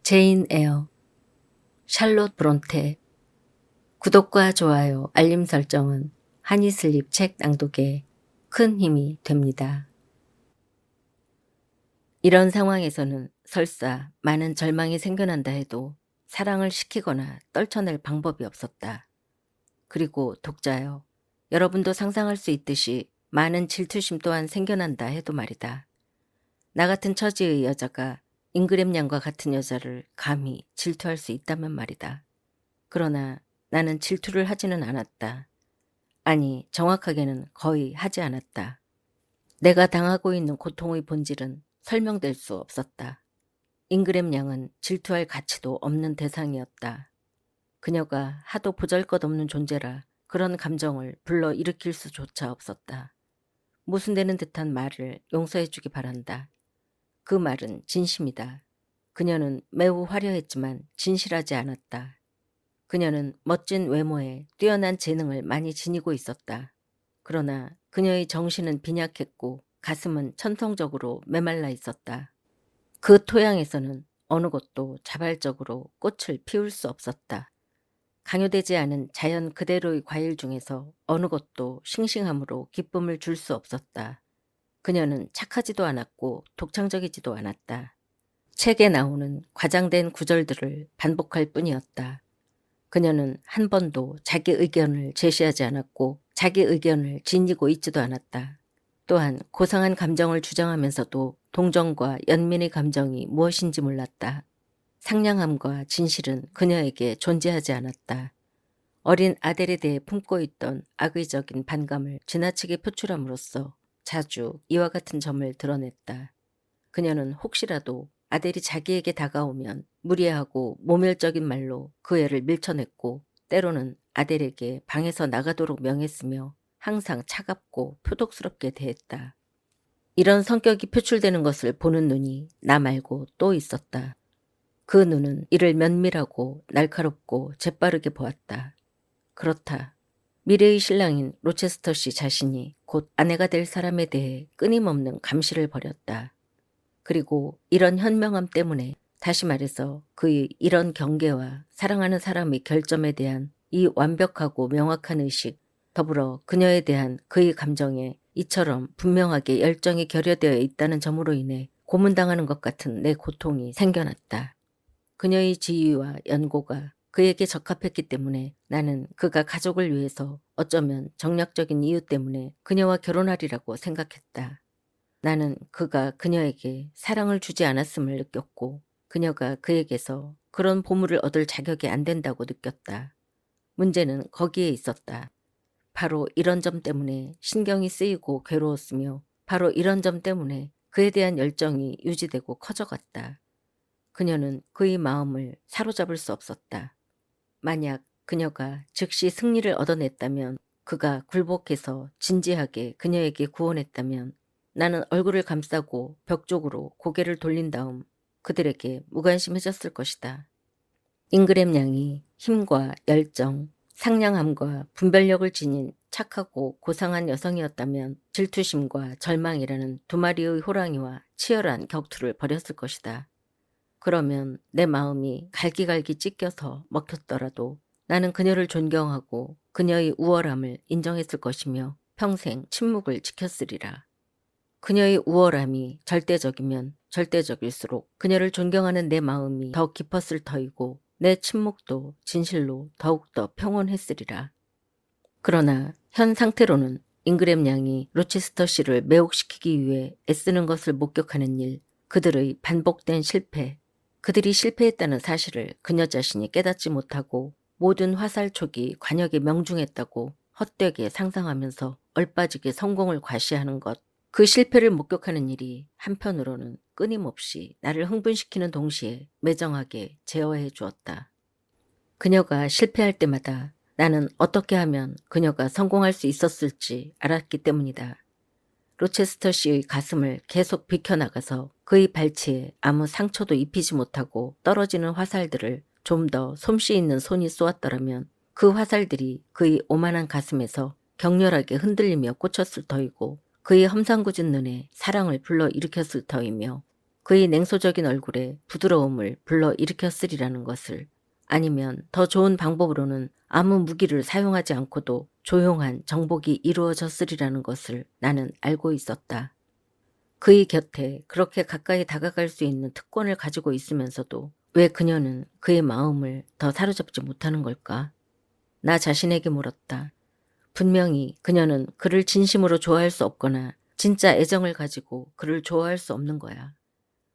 제인 에어, 샬롯 브론테. 구독과 좋아요, 알림 설정은 하니슬립 책 낭독에 큰 힘이 됩니다. 이런 상황에서는 설사 많은 절망이 생겨난다 해도 사랑을 시키거나 떨쳐낼 방법이 없었다. 그리고 독자여, 여러분도 상상할 수 있듯이 많은 질투심 또한 생겨난다 해도 말이다. 나 같은 처지의 여자가 잉그램 양과 같은 여자를 감히 질투할 수 있다면 말이다. 그러나 나는 질투를 하지는 않았다. 아니, 정확하게는 거의 하지 않았다. 내가 당하고 있는 고통의 본질은 설명될 수 없었다. 잉그램 양은 질투할 가치도 없는 대상이었다. 그녀가 하도 보잘것없는 존재라 그런 감정을 불러일으킬 수조차 없었다. 모순되는 듯한 말을 용서해주기 바란다. 그 말은 진심이다. 그녀는 매우 화려했지만 진실하지 않았다. 그녀는 멋진 외모에 뛰어난 재능을 많이 지니고 있었다. 그러나 그녀의 정신은 빈약했고 가슴은 천성적으로 메말라 있었다. 그 토양에서는 어느 것도 자발적으로 꽃을 피울 수 없었다. 강요되지 않은 자연 그대로의 과일 중에서 어느 것도 싱싱함으로 기쁨을 줄 수 없었다. 그녀는 착하지도 않았고 독창적이지도 않았다. 책에 나오는 과장된 구절들을 반복할 뿐이었다. 그녀는 한 번도 자기 의견을 제시하지 않았고 자기 의견을 지니고 있지도 않았다. 또한 고상한 감정을 주장하면서도 동정과 연민의 감정이 무엇인지 몰랐다. 상냥함과 진실은 그녀에게 존재하지 않았다. 어린 아델에 대해 품고 있던 악의적인 반감을 지나치게 표출함으로써 자주 이와 같은 점을 드러냈다. 그녀는 혹시라도 아델이 자기에게 다가오면 무례하고 모멸적인 말로 그 애를 밀쳐냈고 때로는 아델에게 방에서 나가도록 명했으며 항상 차갑고 표독스럽게 대했다. 이런 성격이 표출되는 것을 보는 눈이 나 말고 또 있었다. 그 눈은 이를 면밀하고 날카롭고 재빠르게 보았다. 그렇다. 미래의 신랑인 로체스터 씨 자신이 곧 아내가 될 사람에 대해 끊임없는 감시를 벌였다. 그리고 이런 현명함 때문에, 다시 말해서 그의 이런 경계와 사랑하는 사람의 결점에 대한 이 완벽하고 명확한 의식, 더불어 그녀에 대한 그의 감정에 이처럼 분명하게 열정이 결여되어 있다는 점으로 인해 고문당하는 것 같은 내 고통이 생겨났다. 그녀의 지위와 연고가 그에게 적합했기 때문에 나는 그가 가족을 위해서 어쩌면 정략적인 이유 때문에 그녀와 결혼하리라고 생각했다. 나는 그가 그녀에게 사랑을 주지 않았음을 느꼈고 그녀가 그에게서 그런 보물을 얻을 자격이 안 된다고 느꼈다. 문제는 거기에 있었다. 바로 이런 점 때문에 신경이 쓰이고 괴로웠으며 바로 이런 점 때문에 그에 대한 열정이 유지되고 커져갔다. 그녀는 그의 마음을 사로잡을 수 없었다. 만약 그녀가 즉시 승리를 얻어냈다면, 그가 굴복해서 진지하게 그녀에게 구원했다면 나는 얼굴을 감싸고 벽 쪽으로 고개를 돌린 다음 그들에게 무관심해졌을 것이다. 잉그램 양이 힘과 열정, 상냥함과 분별력을 지닌 착하고 고상한 여성이었다면 질투심과 절망이라는 두 마리의 호랑이와 치열한 격투를 벌였을 것이다. 그러면 내 마음이 갈기갈기 찢겨서 먹혔더라도 나는 그녀를 존경하고 그녀의 우월함을 인정했을 것이며 평생 침묵을 지켰으리라. 그녀의 우월함이 절대적이면 절대적일수록 그녀를 존경하는 내 마음이 더 깊었을 터이고 내 침묵도 진실로 더욱더 평온했으리라. 그러나 현 상태로는 잉그램 양이 로체스터 씨를 매혹시키기 위해 애쓰는 것을 목격하는 일, 그들의 반복된 실패, 그들이 실패했다는 사실을 그녀 자신이 깨닫지 못하고 모든 화살촉이 관역에 명중했다고 헛되게 상상하면서 얼빠지게 성공을 과시하는 것, 그 실패를 목격하는 일이 한편으로는 끊임없이 나를 흥분시키는 동시에 매정하게 제어해 주었다. 그녀가 실패할 때마다 나는 어떻게 하면 그녀가 성공할 수 있었을지 알았기 때문이다. 로체스터 씨의 가슴을 계속 비켜나가서 그의 발치에 아무 상처도 입히지 못하고 떨어지는 화살들을 좀 더 솜씨 있는 손이 쏘았더라면 그 화살들이 그의 오만한 가슴에서 격렬하게 흔들리며 꽂혔을 터이고 그의 험상궂은 눈에 사랑을 불러일으켰을 터이며 그의 냉소적인 얼굴에 부드러움을 불러일으켰으리라는 것을, 아니면 더 좋은 방법으로는 아무 무기를 사용하지 않고도 조용한 정복이 이루어졌으리라는 것을 나는 알고 있었다. 그의 곁에 그렇게 가까이 다가갈 수 있는 특권을 가지고 있으면서도 왜 그녀는 그의 마음을 더 사로잡지 못하는 걸까? 나 자신에게 물었다. 분명히 그녀는 그를 진심으로 좋아할 수 없거나 진짜 애정을 가지고 그를 좋아할 수 없는 거야.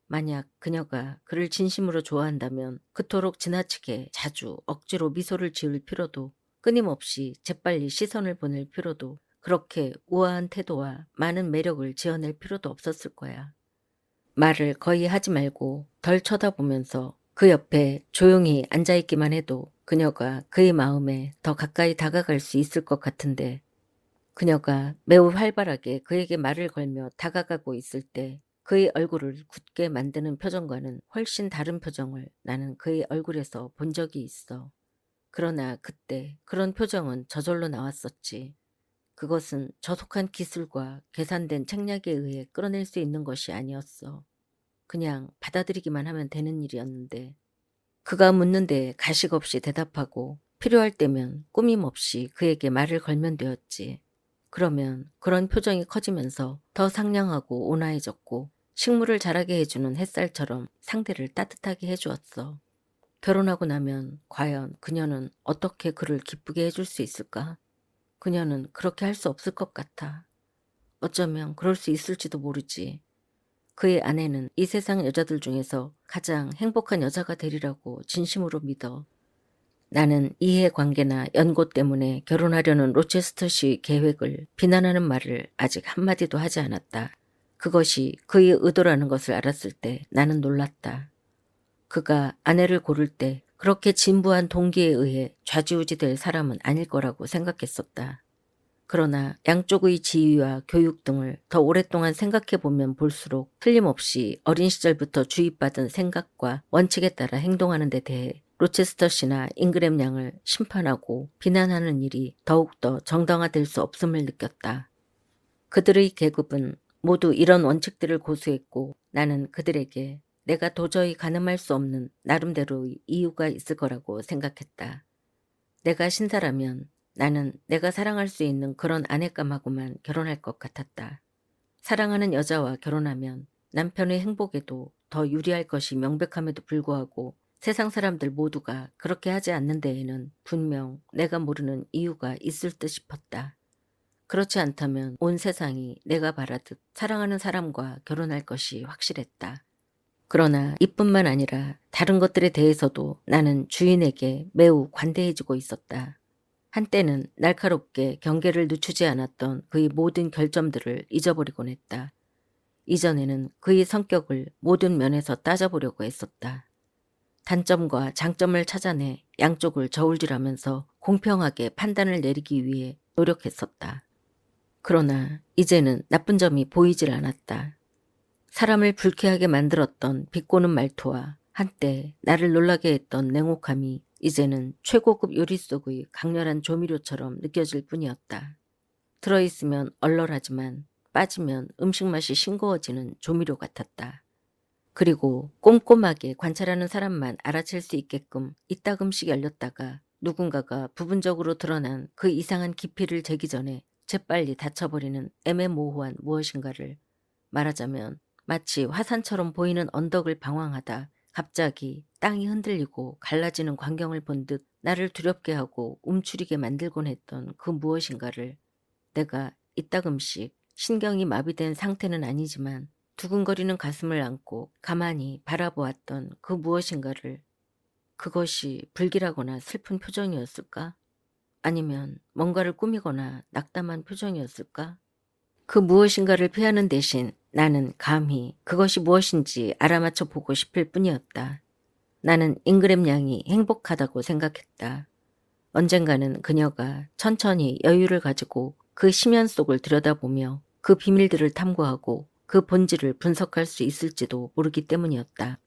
만약 그녀가 그를 진심으로 좋아한다면 그토록 지나치게 자주 억지로 미소를 지을 필요도, 끊임없이 재빨리 시선을 보낼 필요도, 그렇게 우아한 태도와 많은 매력을 지어낼 필요도 없었을 거야. 말을 거의 하지 말고 덜 쳐다보면서 그 옆에 조용히 앉아있기만 해도 그녀가 그의 마음에 더 가까이 다가갈 수 있을 것 같은데, 그녀가 매우 활발하게 그에게 말을 걸며 다가가고 있을 때 그의 얼굴을 굳게 만드는 표정과는 훨씬 다른 표정을 나는 그의 얼굴에서 본 적이 있어. 그러나 그때 그런 표정은 저절로 나왔었지. 그것은 저속한 기술과 계산된 책략에 의해 끌어낼 수 있는 것이 아니었어. 그냥 받아들이기만 하면 되는 일이었는데, 그가 묻는데 가식 없이 대답하고 필요할 때면 꾸밈 없이 그에게 말을 걸면 되었지. 그러면 그런 표정이 커지면서 더 상냥하고 온화해졌고 식물을 자라게 해주는 햇살처럼 상대를 따뜻하게 해주었어. 결혼하고 나면 과연 그녀는 어떻게 그를 기쁘게 해줄 수 있을까? 그녀는 그렇게 할 수 없을 것 같아. 어쩌면 그럴 수 있을지도 모르지. 그의 아내는 이 세상 여자들 중에서 가장 행복한 여자가 되리라고 진심으로 믿어. 나는 이해관계나 연고 때문에 결혼하려는 로체스터씨 계획을 비난하는 말을 아직 한마디도 하지 않았다. 그것이 그의 의도라는 것을 알았을 때 나는 놀랐다. 그가 아내를 고를 때 그렇게 진부한 동기에 의해 좌지우지 될 사람은 아닐 거라고 생각했었다. 그러나 양쪽의 지위와 교육 등을 더 오랫동안 생각해 보면 볼수록 틀림없이 어린 시절부터 주입받은 생각과 원칙에 따라 행동하는 데 대해 로체스터 씨나 잉그램 양을 심판하고 비난하는 일이 더욱더 정당화될 수 없음을 느꼈다. 그들의 계급은 모두 이런 원칙들을 고수했고 나는 그들에게 내가 도저히 가늠할 수 없는 나름대로의 이유가 있을 거라고 생각했다. 내가 신사라면 나는 내가 사랑할 수 있는 그런 아내감하고만 결혼할 것 같았다. 사랑하는 여자와 결혼하면 남편의 행복에도 더 유리할 것이 명백함에도 불구하고 세상 사람들 모두가 그렇게 하지 않는 데에는 분명 내가 모르는 이유가 있을 듯 싶었다. 그렇지 않다면 온 세상이 내가 바라듯 사랑하는 사람과 결혼할 것이 확실했다. 그러나 이뿐만 아니라 다른 것들에 대해서도 나는 주인에게 매우 관대해지고 있었다. 한때는 날카롭게 경계를 늦추지 않았던 그의 모든 결점들을 잊어버리곤 했다. 이전에는 그의 성격을 모든 면에서 따져보려고 했었다. 단점과 장점을 찾아내 양쪽을 저울질하면서 공평하게 판단을 내리기 위해 노력했었다. 그러나 이제는 나쁜 점이 보이질 않았다. 사람을 불쾌하게 만들었던 비꼬는 말투와 한때 나를 놀라게 했던 냉혹함이 이제는 최고급 요리 속의 강렬한 조미료처럼 느껴질 뿐이었다. 들어있으면 얼얼하지만 빠지면 음식 맛이 싱거워지는 조미료 같았다. 그리고 꼼꼼하게 관찰하는 사람만 알아챌 수 있게끔 이따금씩 열렸다가 누군가가 부분적으로 드러난 그 이상한 깊이를 재기 전에 재빨리 닫혀버리는 애매모호한 무엇인가를, 말하자면 마치 화산처럼 보이는 언덕을 방황하다 갑자기 땅이 흔들리고 갈라지는 광경을 본 듯 나를 두렵게 하고 움츠리게 만들곤 했던 그 무엇인가를, 내가 이따금씩 신경이 마비된 상태는 아니지만 두근거리는 가슴을 안고 가만히 바라보았던 그 무엇인가를, 그것이 불길하거나 슬픈 표정이었을까? 아니면 뭔가를 꾸미거나 낙담한 표정이었을까? 그 무엇인가를 피하는 대신 나는 감히 그것이 무엇인지 알아맞혀 보고 싶을 뿐이었다. 나는 잉그램 양이 행복하다고 생각했다. 언젠가는 그녀가 천천히 여유를 가지고 그 심연 속을 들여다보며 그 비밀들을 탐구하고 그 본질을 분석할 수 있을지도 모르기 때문이었다.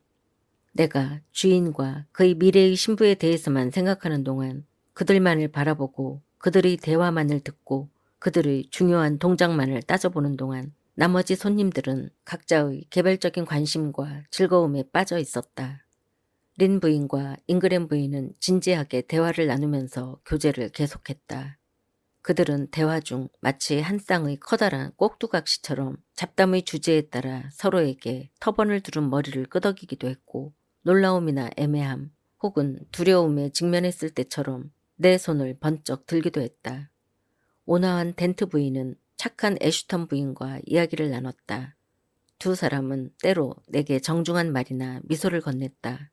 내가 주인과 그의 미래의 신부에 대해서만 생각하는 동안, 그들만을 바라보고 그들의 대화만을 듣고 그들의 중요한 동작만을 따져보는 동안 나머지 손님들은 각자의 개별적인 관심과 즐거움에 빠져 있었다. 린 부인과 잉그램 부인은 진지하게 대화를 나누면서 교제를 계속했다. 그들은 대화 중 마치 한 쌍의 커다란 꼭두각시처럼 잡담의 주제에 따라 서로에게 터번을 두른 머리를 끄덕이기도 했고, 놀라움이나 애매함 혹은 두려움에 직면했을 때처럼 내 손을 번쩍 들기도 했다. 온화한 덴트 부인은 착한 애슈턴 부인과 이야기를 나눴다. 두 사람은 때로 내게 정중한 말이나 미소를 건넸다.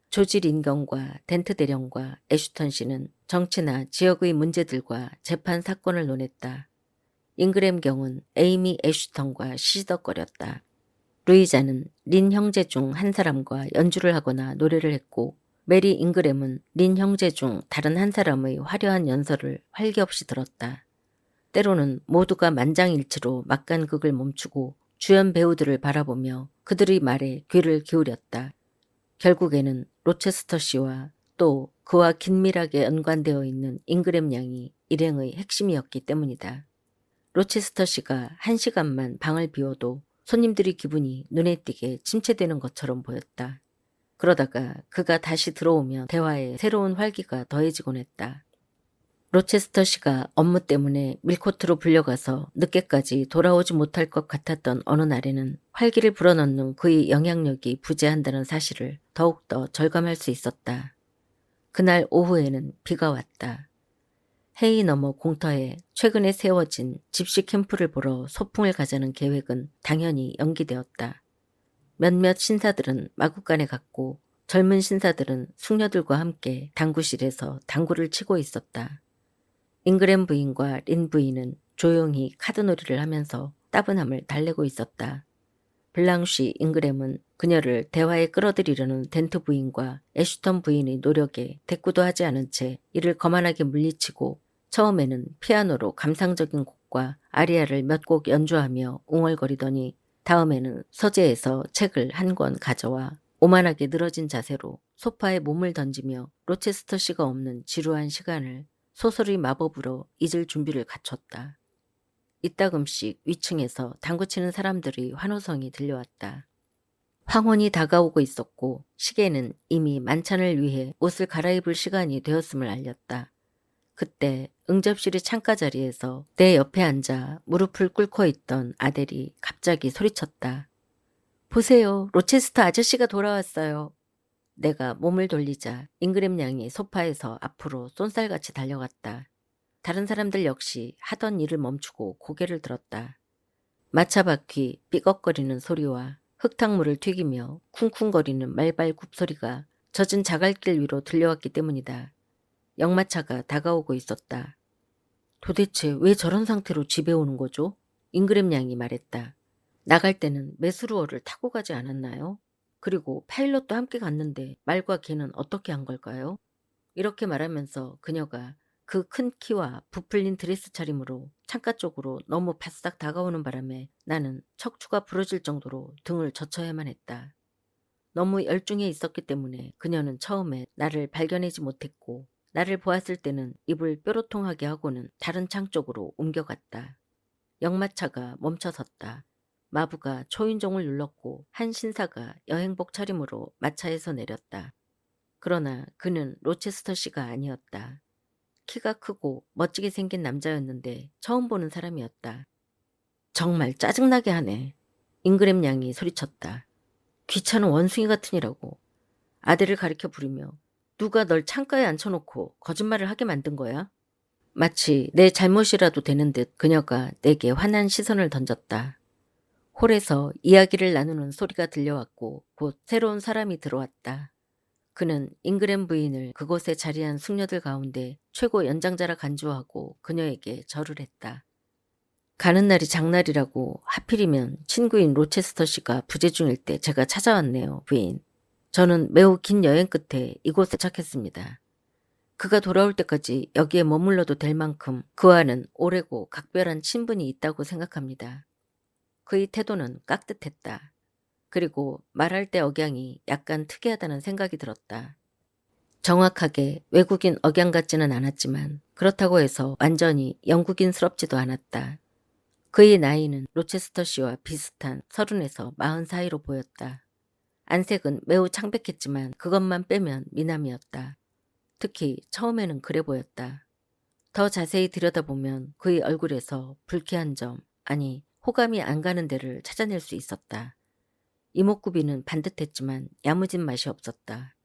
조지 린건과 덴트 대령과 애슈턴 씨는 정치나 지역의 문제들과 재판 사건을 논했다. 잉그램 경은 에이미 애슈턴과 시시덕거렸다. 루이자는 린 형제 중 한 사람과 연주를 하거나 노래를 했고, 메리 잉그램은 린 형제 중 다른 한 사람의 화려한 연설을 활기 없이 들었다. 때로는 모두가 만장일치로 막간극을 멈추고 주연 배우들을 바라보며 그들의 말에 귀를 기울였다. 결국에는 로체스터 씨와 또 그와 긴밀하게 연관되어 있는 잉그램 양이 일행의 핵심이었기 때문이다. 로체스터 씨가 1시간만 방을 비워도 손님들의 기분이 눈에 띄게 침체되는 것처럼 보였다. 그러다가 그가 다시 들어오면 대화에 새로운 활기가 더해지곤 했다. 로체스터 씨가 업무 때문에 밀코트로 불려가서 늦게까지 돌아오지 못할 것 같았던 어느 날에는 활기를 불어넣는 그의 영향력이 부재한다는 사실을 더욱더 절감할 수 있었다. 그날 오후에는 비가 왔다. 해이 너머 공터에 최근에 세워진 집시 캠프를 보러 소풍을 가자는 계획은 당연히 연기되었다. 몇몇 신사들은 마구간에 갔고 젊은 신사들은 숙녀들과 함께 당구실에서 당구를 치고 있었다. 잉그램 부인과 린 부인은 조용히 카드놀이를 하면서 따분함을 달래고 있었다. 블랑쉬 잉그램은 그녀를 대화에 끌어들이려는 덴트 부인과 애슈턴 부인의 노력에 대꾸도 하지 않은 채 이를 거만하게 물리치고 처음에는 피아노로 감상적인 곡과 아리아를 몇 곡 연주하며 웅얼거리더니 다음에는 서재에서 책을 한 권 가져와 오만하게 늘어진 자세로 소파에 몸을 던지며 로체스터 씨가 없는 지루한 시간을 소설의 마법으로 잊을 준비를 갖췄다. 이따금씩 위층에서 당구치는 사람들의 환호성이 들려왔다. 황혼이 다가오고 있었고 시계는 이미 만찬을 위해 옷을 갈아입을 시간이 되었음을 알렸다. 그때 응접실의 창가 자리에서 내 옆에 앉아 무릎을 꿇고 있던 아델이 갑자기 소리쳤다. 보세요, 로체스터 아저씨가 돌아왔어요. 내가 몸을 돌리자 잉그램 양이 소파에서 앞으로 쏜살같이 달려갔다. 다른 사람들 역시 하던 일을 멈추고 고개를 들었다. 마차바퀴 삐걱거리는 소리와 흙탕물을 튀기며 쿵쿵거리는 말발굽 소리가 젖은 자갈길 위로 들려왔기 때문이다. 역마차가 다가오고 있었다. 도대체 왜 저런 상태로 집에 오는 거죠? 잉그램 양이 말했다. 나갈 때는 메스루어를 타고 가지 않았나요? 그리고 파일럿도 함께 갔는데 말과 개는 어떻게 한 걸까요? 이렇게 말하면서 그녀가 그 큰 키와 부풀린 드레스 차림으로 창가 쪽으로 너무 바싹 다가오는 바람에 나는 척추가 부러질 정도로 등을 젖혀야만 했다. 너무 열중해 있었기 때문에 그녀는 처음에 나를 발견하지 못했고 나를 보았을 때는 입을 뾰로통하게 하고는 다른 창 쪽으로 옮겨갔다. 역마차가 멈춰섰다. 마부가 초인종을 눌렀고 한 신사가 여행복 차림으로 마차에서 내렸다. 그러나 그는 로체스터 씨가 아니었다. 키가 크고 멋지게 생긴 남자였는데 처음 보는 사람이었다. 정말 짜증나게 하네. 잉그램 양이 소리쳤다. 귀찮은 원숭이 같으니라고. 아들을 가리켜 부리며 누가 널 창가에 앉혀놓고 거짓말을 하게 만든 거야? 마치 내 잘못이라도 되는 듯 그녀가 내게 환한 시선을 던졌다. 홀에서 이야기를 나누는 소리가 들려왔고 곧 새로운 사람이 들어왔다. 그는 잉그램 부인을 그곳에 자리한 숙녀들 가운데 최고 연장자라 간주하고 그녀에게 절을 했다. 가는 날이 장날이라고 하필이면 친구인 로체스터 씨가 부재 중일 때 제가 찾아왔네요, 부인. 저는 매우 긴 여행 끝에 이곳에 도착했습니다. 그가 돌아올 때까지 여기에 머물러도 될 만큼 그와는 오래고 각별한 친분이 있다고 생각합니다. 그의 태도는 깍듯했다. 그리고 말할 때 억양이 약간 특이하다는 생각이 들었다. 정확하게 외국인 억양 같지는 않았지만 그렇다고 해서 완전히 영국인스럽지도 않았다. 그의 나이는 로체스터 씨와 비슷한 30에서 40 사이로 보였다. 안색은 매우 창백했지만 그것만 빼면 미남이었다. 특히 처음에는 그래 보였다. 더 자세히 들여다보면 그의 얼굴에서 불쾌한 점, 아니 호감이 안 가는 데를 찾아낼 수 있었다. 이목구비는 반듯했지만 야무진 맛이 없었다.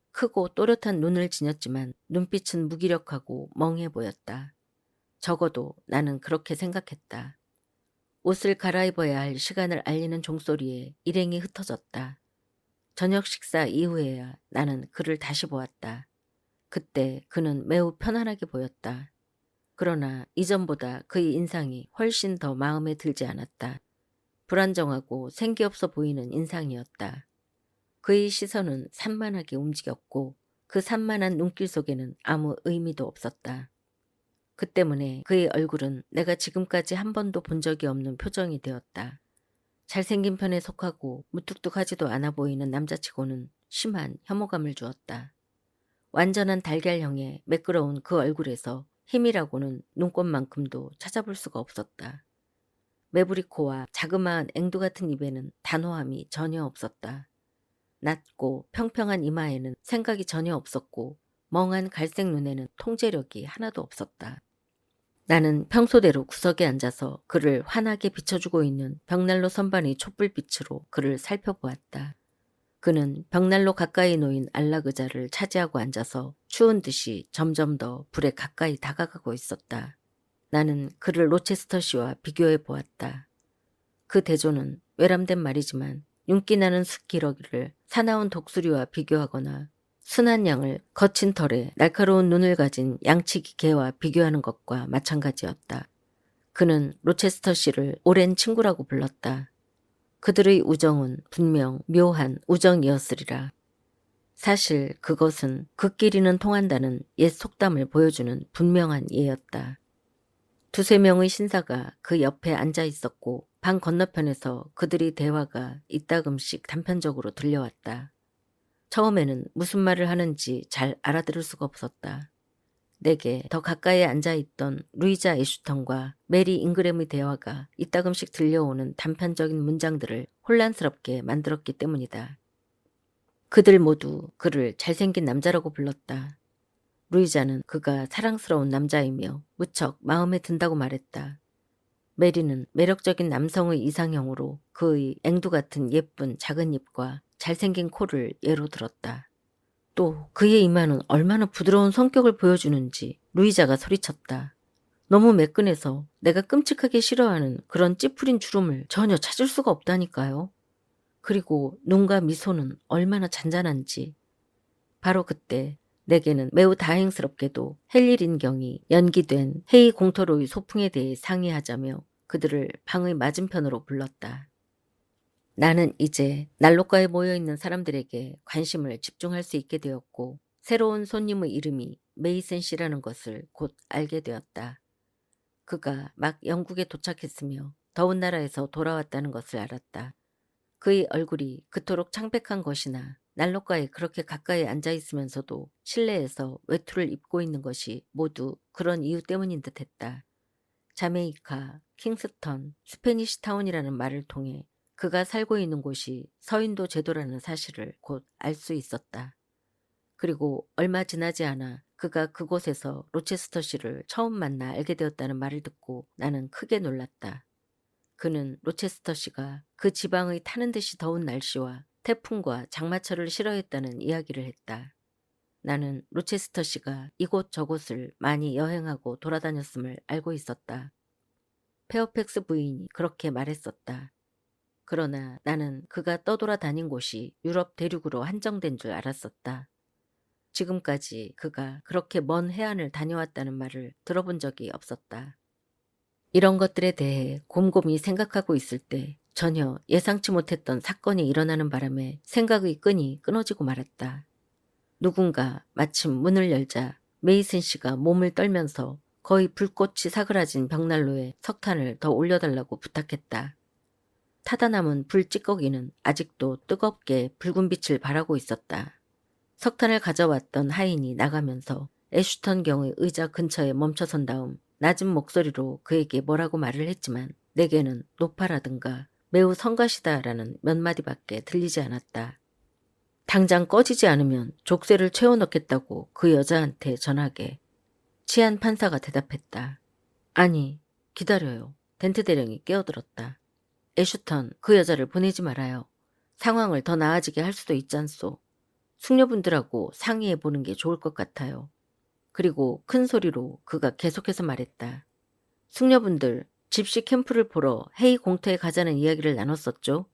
크고 또렷한 눈을 지녔지만 눈빛은 무기력하고 멍해 보였다. 적어도 나는 그렇게 생각했다. 옷을 갈아입어야 할 시간을 알리는 종소리에 일행이 흩어졌다. 저녁 식사 이후에야 나는 그를 다시 보았다. 그때 그는 매우 편안하게 보였다. 그러나 이전보다 그의 인상이 훨씬 더 마음에 들지 않았다. 불안정하고 생기없어 보이는 인상이었다. 그의 시선은 산만하게 움직였고 그 산만한 눈길 속에는 아무 의미도 없었다. 그 때문에 그의 얼굴은 내가 지금까지 한 번도 본 적이 없는 표정이 되었다. 잘생긴 편에 속하고 무뚝뚝하지도 않아 보이는 남자치고는 심한 혐오감을 주었다. 완전한 달걀형의 매끄러운 그 얼굴에서 힘이라고는 눈꽃만큼도 찾아볼 수가 없었다. 매부리 코와 자그마한 앵두 같은 입에는 단호함이 전혀 없었다. 낮고 평평한 이마에는 생각이 전혀 없었고 멍한 갈색 눈에는 통제력이 하나도 없었다. 나는 평소대로 구석에 앉아서 그를 환하게 비춰주고 있는 벽난로 선반의 촛불빛으로 그를 살펴보았다. 그는 벽난로 가까이 놓인 안락의자를 차지하고 앉아서 추운 듯이 점점 더 불에 가까이 다가가고 있었다. 나는 그를 로체스터 씨와 비교해 보았다. 그 대조는 외람된 말이지만 윤기 나는 숲기러기를 사나운 독수리와 비교하거나 순한 양을 거친 털에 날카로운 눈을 가진 양치기 개와 비교하는 것과 마찬가지였다. 그는 로체스터 씨를 오랜 친구라고 불렀다. 그들의 우정은 분명 묘한 우정이었으리라. 사실 그것은 그끼리는 통한다는 옛 속담을 보여주는 분명한 예였다. 두세 명의 신사가 그 옆에 앉아 있었고 방 건너편에서 그들의 대화가 이따금씩 단편적으로 들려왔다. 처음에는 무슨 말을 하는지 잘 알아들을 수가 없었다. 내게 더 가까이에 앉아있던 루이자 애슈턴과 메리 잉그램의 대화가 이따금씩 들려오는 단편적인 문장들을 혼란스럽게 만들었기 때문이다. 그들 모두 그를 잘생긴 남자라고 불렀다. 루이자는 그가 사랑스러운 남자이며 무척 마음에 든다고 말했다. 메리는 매력적인 남성의 이상형으로 그의 앵두 같은 예쁜 작은 입과 잘생긴 코를 예로 들었다. 또 그의 이마는 얼마나 부드러운 성격을 보여주는지 루이자가 소리쳤다. 너무 매끈해서 내가 끔찍하게 싫어하는 그런 찌푸린 주름을 전혀 찾을 수가 없다니까요. 그리고 눈과 미소는 얼마나 잔잔한지. 바로 그때 내게는 매우 다행스럽게도 헨리 린경이 연기된 헤이 공터로의 소풍에 대해 상의하자며 그들을 방의 맞은편으로 불렀다. 나는 이제 난로가에 모여있는 사람들에게 관심을 집중할 수 있게 되었고 새로운 손님의 이름이 메이슨 씨라는 것을 곧 알게 되었다. 그가 막 영국에 도착했으며 더운 나라에서 돌아왔다는 것을 알았다. 그의 얼굴이 그토록 창백한 것이나 난로가에 그렇게 가까이 앉아있으면서도 실내에서 외투를 입고 있는 것이 모두 그런 이유 때문인 듯했다. 자메이카, 킹스턴, 스페니시 타운이라는 말을 통해 그가 살고 있는 곳이 서인도 제도라는 사실을 곧 알 수 있었다. 그리고 얼마 지나지 않아 그가 그곳에서 로체스터 씨를 처음 만나 알게 되었다는 말을 듣고 나는 크게 놀랐다. 그는 로체스터 씨가 그 지방의 타는 듯이 더운 날씨와 태풍과 장마철을 싫어했다는 이야기를 했다. 나는 로체스터 씨가 이곳 저곳을 많이 여행하고 돌아다녔음을 알고 있었다. 페어팩스 부인이 그렇게 말했었다. 그러나 나는 그가 떠돌아다닌 곳이 유럽 대륙으로 한정된 줄 알았었다. 지금까지 그가 그렇게 먼 해안을 다녀왔다는 말을 들어본 적이 없었다. 이런 것들에 대해 곰곰이 생각하고 있을 때 전혀 예상치 못했던 사건이 일어나는 바람에 생각의 끈이 끊어지고 말았다. 누군가 마침 문을 열자 메이슨 씨가 몸을 떨면서 거의 불꽃이 사그라진 벽난로에 석탄을 더 올려달라고 부탁했다. 타다 남은 불 찌꺼기는 아직도 뜨겁게 붉은 빛을 발하고 있었다. 석탄을 가져왔던 하인이 나가면서 애슈턴 경의 의자 근처에 멈춰선 다음 낮은 목소리로 그에게 뭐라고 말을 했지만 내게는 노파라든가 매우 성가시다라는 몇 마디밖에 들리지 않았다. 당장 꺼지지 않으면 족쇄를 채워넣겠다고 그 여자한테 전하게. 치안 판사가 대답했다. 아니, 기다려요. 덴트 대령이 끼어들었다. 애슈턴, 그 여자를 보내지 말아요. 상황을 더 나아지게 할 수도 있잖소. 숙녀분들하고 상의해보는 게 좋을 것 같아요. 그리고 큰 소리로 그가 계속해서 말했다. 숙녀분들, 집시 캠프를 보러 헤이 공터에 가자는 이야기를 나눴었죠?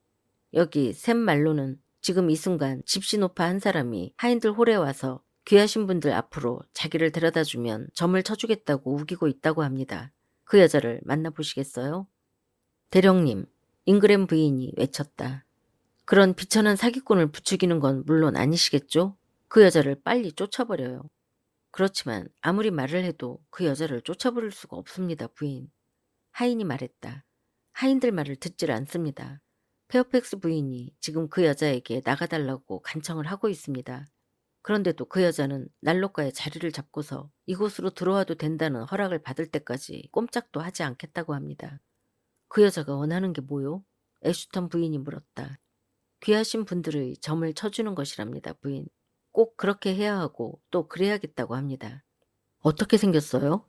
여기 샘 말로는 지금 이 순간 집시 노파 한 사람이 하인들 홀에 와서 귀하신 분들 앞으로 자기를 데려다주면 점을 쳐주겠다고 우기고 있다고 합니다. 그 여자를 만나보시겠어요? 대령님, 잉그램 부인이 외쳤다. 그런 비천한 사기꾼을 부추기는 건 물론 아니시겠죠? 그 여자를 빨리 쫓아버려요. 그렇지만 아무리 말을 해도 그 여자를 쫓아버릴 수가 없습니다, 부인. 하인이 말했다. 하인들 말을 듣질 않습니다. 페어팩스 부인이 지금 그 여자에게 나가달라고 간청을 하고 있습니다. 그런데도 그 여자는 난로가에 자리를 잡고서 이곳으로 들어와도 된다는 허락을 받을 때까지 꼼짝도 하지 않겠다고 합니다. 그 여자가 원하는 게 뭐요? 애슈턴 부인이 물었다. 귀하신 분들의 점을 쳐주는 것이랍니다, 부인. 꼭 그렇게 해야 하고 또 그래야겠다고 합니다. 어떻게 생겼어요?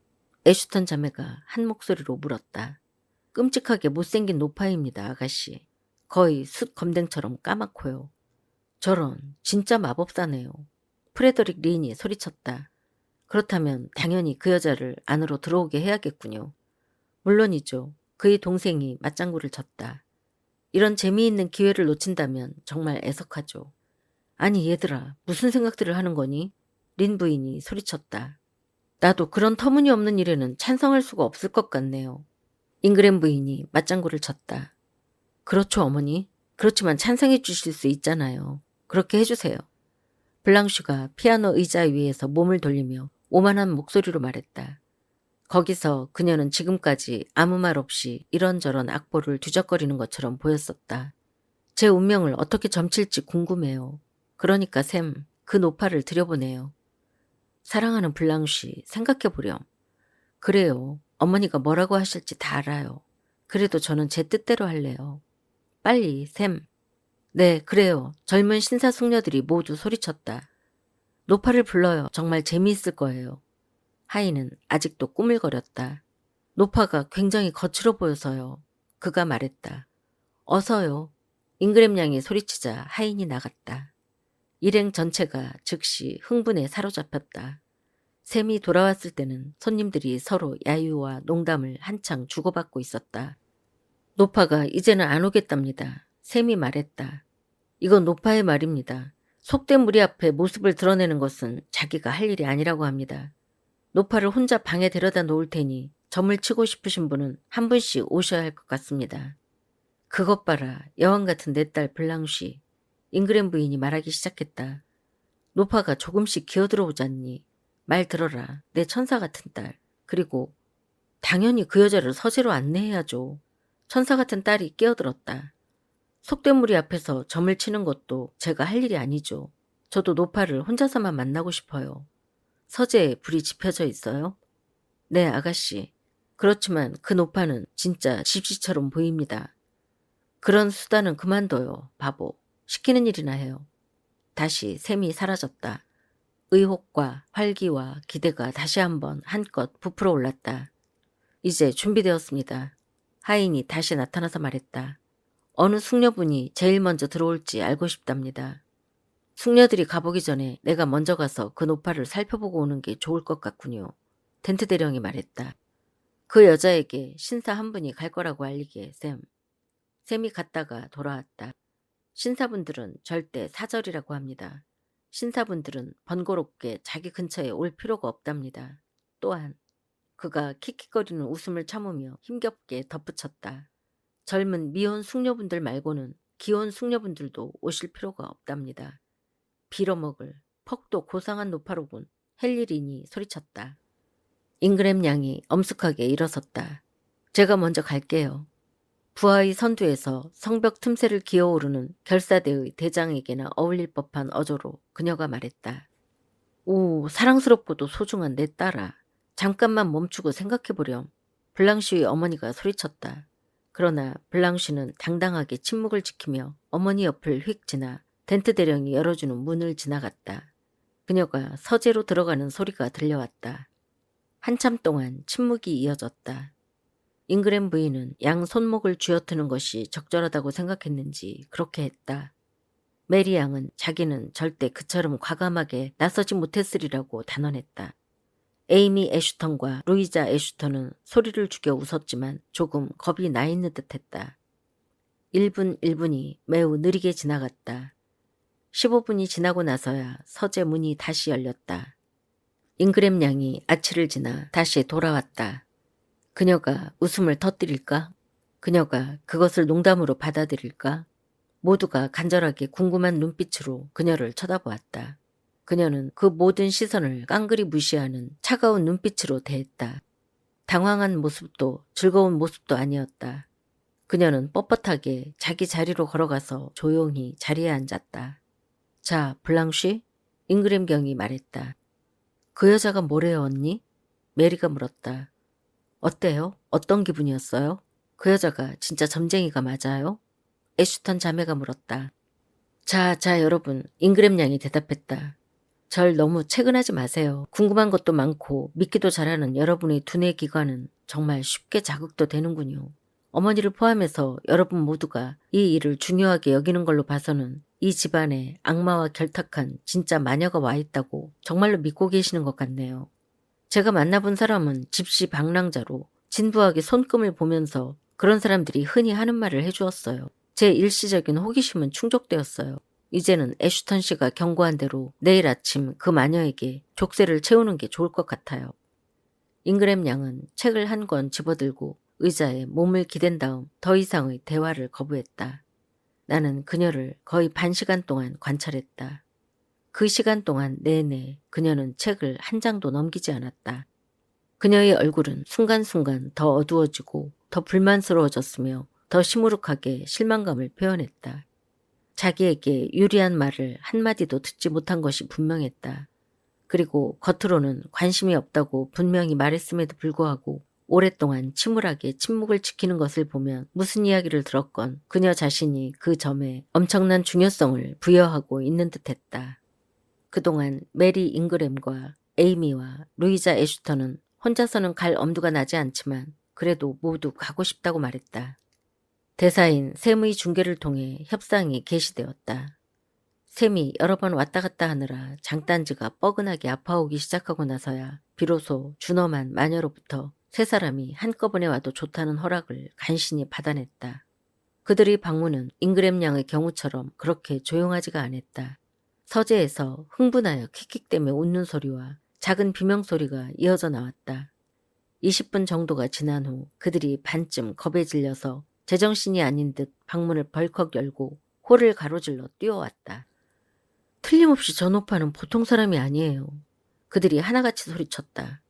애슈턴 자매가 한 목소리로 물었다. 끔찍하게 못생긴 노파입니다, 아가씨. 거의 숯 검댕처럼 까맣고요. 저런, 진짜 마법사네요. 프레더릭 린이 소리쳤다. 그렇다면 당연히 그 여자를 안으로 들어오게 해야겠군요. 물론이죠. 그의 동생이 맞장구를 쳤다. 이런 재미있는 기회를 놓친다면 정말 애석하죠. 아니 얘들아, 무슨 생각들을 하는 거니? 린 부인이 소리쳤다. 나도 그런 터무니없는 일에는 찬성할 수가 없을 것 같네요. 잉그램 부인이 맞장구를 쳤다. 그렇죠, 어머니. 그렇지만 찬성해 주실 수 있잖아요. 그렇게 해주세요. 블랑슈가 피아노 의자 위에서 몸을 돌리며 오만한 목소리로 말했다. 거기서 그녀는 지금까지 아무 말 없이 이런저런 악보를 뒤적거리는 것처럼 보였었다. 제 운명을 어떻게 점칠지 궁금해요. 그러니까 샘, 그 노파를 들여보내요. 사랑하는 블랑쉬, 생각해보렴. 그래요. 어머니가 뭐라고 하실지 다 알아요. 그래도 저는 제 뜻대로 할래요. 빨리, 샘. 네, 그래요. 젊은 신사숙녀들이 모두 소리쳤다. 노파를 불러요. 정말 재미있을 거예요. 하인은 아직도 꾸물거렸다. 노파가 굉장히 거칠어 보여서요. 그가 말했다. 어서요. 잉그램 양이 소리치자 하인이 나갔다. 일행 전체가 즉시 흥분에 사로잡혔다. 샘이 돌아왔을 때는 손님들이 서로 야유와 농담을 한창 주고받고 있었다. 노파가 이제는 안 오겠답니다. 샘이 말했다. 이건 노파의 말입니다. 속된 무리 앞에 모습을 드러내는 것은 자기가 할 일이 아니라고 합니다. 노파를 혼자 방에 데려다 놓을 테니 점을 치고 싶으신 분은 한 분씩 오셔야 할 것 같습니다. 그것 봐라, 여왕 같은 내 딸 블랑쉬. 잉그램 부인이 말하기 시작했다. 노파가 조금씩 기어들어오잖니. 말 들어라, 내 천사 같은 딸. 그리고 당연히 그 여자를 서재로 안내해야죠. 천사 같은 딸이 끼어들었다. 속된 무리 앞에서 점을 치는 것도 제가 할 일이 아니죠. 저도 노파를 혼자서만 만나고 싶어요. 서재에 불이 지펴져 있어요? 네, 아가씨. 그렇지만 그 노파는 진짜 집시처럼 보입니다. 그런 수다는 그만둬요, 바보. 시키는 일이나 해요. 다시 샘이 사라졌다. 의혹과 활기와 기대가 다시 한번 한껏 부풀어 올랐다. 이제 준비되었습니다. 하인이 다시 나타나서 말했다. 어느 숙녀분이 제일 먼저 들어올지 알고 싶답니다. 숙녀들이 가보기 전에 내가 먼저 가서 그 노파를 살펴보고 오는 게 좋을 것 같군요. 덴트 대령이 말했다. 그 여자에게 신사 한 분이 갈 거라고 알리기에 샘. 샘이 갔다가 돌아왔다. 신사분들은 절대 사절이라고 합니다. 신사분들은 번거롭게 자기 근처에 올 필요가 없답니다. 또한 그가 킥킥거리는 웃음을 참으며 힘겹게 덧붙였다. 젊은 미혼 숙녀분들 말고는 기혼 숙녀분들도 오실 필요가 없답니다. 빌어먹을 퍽도 고상한 노파로군. 헨리린이 소리쳤다. 잉그램 양이 엄숙하게 일어섰다. 제가 먼저 갈게요. 부하의 선두에서 성벽 틈새를 기어오르는 결사대의 대장에게나 어울릴 법한 어조로 그녀가 말했다. 오, 사랑스럽고도 소중한 내 딸아. 잠깐만 멈추고 생각해보렴. 블랑쉬의 어머니가 소리쳤다. 그러나 블랑쉬는 당당하게 침묵을 지키며 어머니 옆을 휙 지나 덴트 대령이 열어주는 문을 지나갔다. 그녀가 서재로 들어가는 소리가 들려왔다. 한참 동안 침묵이 이어졌다. 잉그램 부인은 양 손목을 쥐어트는 것이 적절하다고 생각했는지 그렇게 했다. 메리 양은 자기는 절대 그처럼 과감하게 나서지 못했으리라고 단언했다. 에이미 애슈턴과 루이자 애슈턴은 소리를 죽여 웃었지만 조금 겁이 나 있는 듯했다. 1분이 매우 느리게 지나갔다. 15분이 지나고 나서야 서재 문이 다시 열렸다. 잉그램 양이 아치를 지나 다시 돌아왔다. 그녀가 웃음을 터뜨릴까? 그녀가 그것을 농담으로 받아들일까? 모두가 간절하게 궁금한 눈빛으로 그녀를 쳐다보았다. 그녀는 그 모든 시선을 깡그리 무시하는 차가운 눈빛으로 대했다. 당황한 모습도 즐거운 모습도 아니었다. 그녀는 뻣뻣하게 자기 자리로 걸어가서 조용히 자리에 앉았다. 자, 블랑쉬? 잉그램 경이 말했다. 그 여자가 뭐래요, 언니? 메리가 물었다. 어때요? 어떤 기분이었어요? 그 여자가 진짜 점쟁이가 맞아요? 애슈턴 자매가 물었다. 자, 여러분. 잉그램 양이 대답했다. 절 너무 채근하지 마세요. 궁금한 것도 많고 믿기도 잘하는 여러분의 두뇌 기관은 정말 쉽게 자극도 되는군요. 어머니를 포함해서 여러분 모두가 이 일을 중요하게 여기는 걸로 봐서는 이 집안에 악마와 결탁한 진짜 마녀가 와 있다고 정말로 믿고 계시는 것 같네요. 제가 만나본 사람은 집시 방랑자로 진부하게 손금을 보면서 그런 사람들이 흔히 하는 말을 해주었어요. 제 일시적인 호기심은 충족되었어요. 이제는 애슈턴 씨가 경고한 대로 내일 아침 그 마녀에게 족쇄를 채우는 게 좋을 것 같아요. 잉그램 양은 책을 한 권 집어들고 의자에 몸을 기댄 다음 더 이상의 대화를 거부했다. 나는 그녀를 거의 반 시간 동안 관찰했다. 그 시간 동안 내내 그녀는 책을 한 장도 넘기지 않았다. 그녀의 얼굴은 순간순간 더 어두워지고 더 불만스러워졌으며 더 시무룩하게 실망감을 표현했다. 자기에게 유리한 말을 한마디도 듣지 못한 것이 분명했다. 그리고 겉으로는 관심이 없다고 분명히 말했음에도 불구하고 오랫동안 침울하게 침묵을 지키는 것을 보면 무슨 이야기를 들었건 그녀 자신이 그 점에 엄청난 중요성을 부여하고 있는 듯했다. 그동안 메리 잉그램과 에이미와 루이자 애슈턴은 혼자서는 갈 엄두가 나지 않지만 그래도 모두 가고 싶다고 말했다. 대사인 샘의 중개를 통해 협상이 개시되었다. 샘이 여러 번 왔다 갔다 하느라 장단지가 뻐근하게 아파오기 시작하고 나서야 비로소 준엄한 마녀로부터 세 사람이 한꺼번에 와도 좋다는 허락을 간신히 받아냈다. 그들의 방문은 잉그램 양의 경우처럼 그렇게 조용하지가 않았다. 서재에서 흥분하여 킥킥대며 웃는 소리와 작은 비명소리가 이어져 나왔다. 20분 정도가 지난 후 그들이 반쯤 겁에 질려서 제정신이 아닌 듯 방문을 벌컥 열고 홀을 가로질러 뛰어왔다. 틀림없이 저 노파는 보통 사람이 아니에요. 그들이 하나같이 소리쳤다.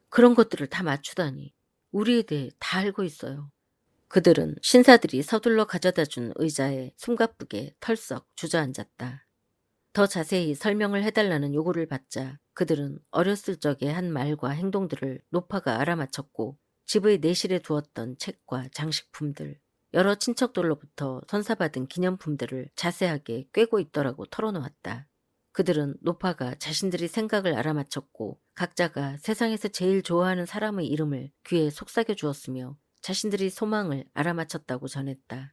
그런 것들을 다 맞추다니. 우리에 대해 다 알고 있어요. 그들은 신사들이 서둘러 가져다 준 의자에 숨가쁘게 털썩 주저앉았다. 더 자세히 설명을 해달라는 요구를 받자 그들은 어렸을 적의 한 말과 행동들을 노파가 알아맞혔고 집의 내실에 두었던 책과 장식품들, 여러 친척들로부터 선사받은 기념품들을 자세하게 꿰고 있더라고 털어놓았다. 그들은 노파가 자신들의 생각을 알아맞혔고 각자가 세상에서 제일 좋아하는 사람의 이름을 귀에 속삭여 주었으며 자신들의 소망을 알아맞혔다고 전했다.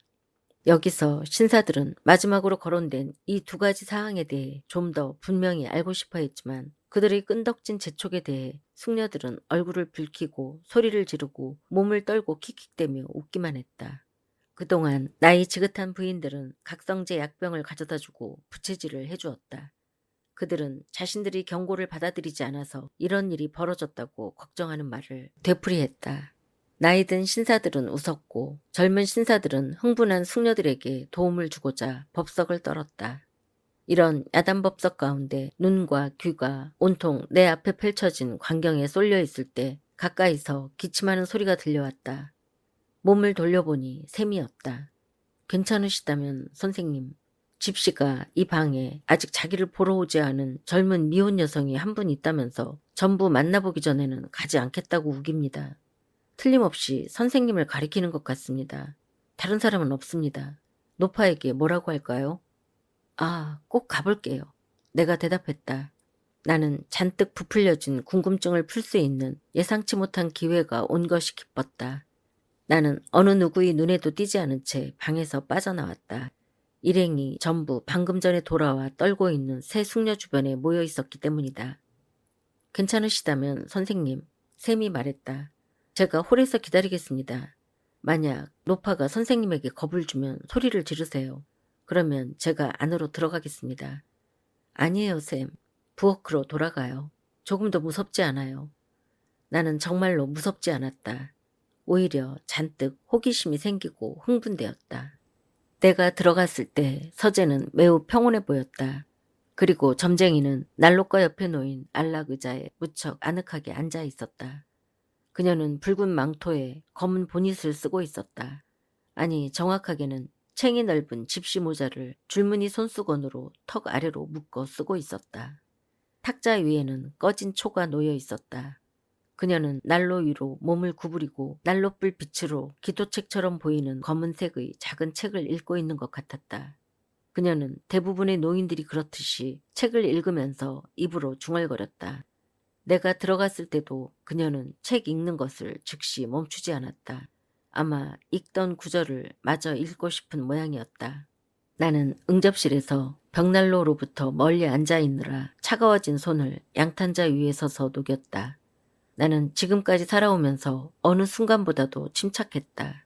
여기서 신사들은 마지막으로 거론된 이 두 가지 사항에 대해 좀 더 분명히 알고 싶어 했지만 그들의 끈덕진 재촉에 대해 숙녀들은 얼굴을 붉히고 소리를 지르고 몸을 떨고 킥킥대며 웃기만 했다. 그동안 나이 지긋한 부인들은 각성제 약병을 가져다주고 부채질을 해주었다. 그들은 자신들이 경고를 받아들이지 않아서 이런 일이 벌어졌다고 걱정하는 말을 되풀이했다. 나이든 신사들은 웃었고 젊은 신사들은 흥분한 숙녀들에게 도움을 주고자 법석을 떨었다. 이런 야단법석 가운데 눈과 귀가 온통 내 앞에 펼쳐진 광경에 쏠려 있을 때 가까이서 기침하는 소리가 들려왔다. 몸을 돌려보니 샘이었다. 괜찮으시다면 선생님, 집시가 이 방에 아직 자기를 보러 오지 않은 젊은 미혼 여성이 한 분 있다면서 전부 만나보기 전에는 가지 않겠다고 우깁니다. 틀림없이 선생님을 가리키는 것 같습니다. 다른 사람은 없습니다. 노파에게 뭐라고 할까요? 아, 꼭 가볼게요. 내가 대답했다. 나는 잔뜩 부풀려진 궁금증을 풀 수 있는 예상치 못한 기회가 온 것이 기뻤다. 나는 어느 누구의 눈에도 띄지 않은 채 방에서 빠져나왔다. 일행이 전부 방금 전에 돌아와 떨고 있는 새 숙녀 주변에 모여 있었기 때문이다. 괜찮으시다면 선생님, 샘이 말했다. 제가 홀에서 기다리겠습니다. 만약 노파가 선생님에게 겁을 주면 소리를 지르세요. 그러면 제가 안으로 들어가겠습니다. 아니에요, 샘. 부엌으로 돌아가요. 조금 더 무섭지 않아요. 나는 정말로 무섭지 않았다. 오히려 잔뜩 호기심이 생기고 흥분되었다. 내가 들어갔을 때 서재는 매우 평온해 보였다. 그리고 점쟁이는 난로가 옆에 놓인 안락 의자에 무척 아늑하게 앉아 있었다. 그녀는 붉은 망토에 검은 보닛을 쓰고 있었다. 아니, 정확하게는 챙이 넓은 집시 모자를 줄무늬 손수건으로 턱 아래로 묶어 쓰고 있었다. 탁자 위에는 꺼진 초가 놓여 있었다. 그녀는 난로 위로 몸을 구부리고 난로불 빛으로 기도책처럼 보이는 검은색의 작은 책을 읽고 있는 것 같았다. 그녀는 대부분의 노인들이 그렇듯이 책을 읽으면서 입으로 중얼거렸다. 내가 들어갔을 때도 그녀는 책 읽는 것을 즉시 멈추지 않았다. 아마 읽던 구절을 마저 읽고 싶은 모양이었다. 나는 응접실에서 벽난로로부터 멀리 앉아 있느라 차가워진 손을 양탄자 위에 서서 녹였다. 나는 지금까지 살아오면서 어느 순간보다도 침착했다.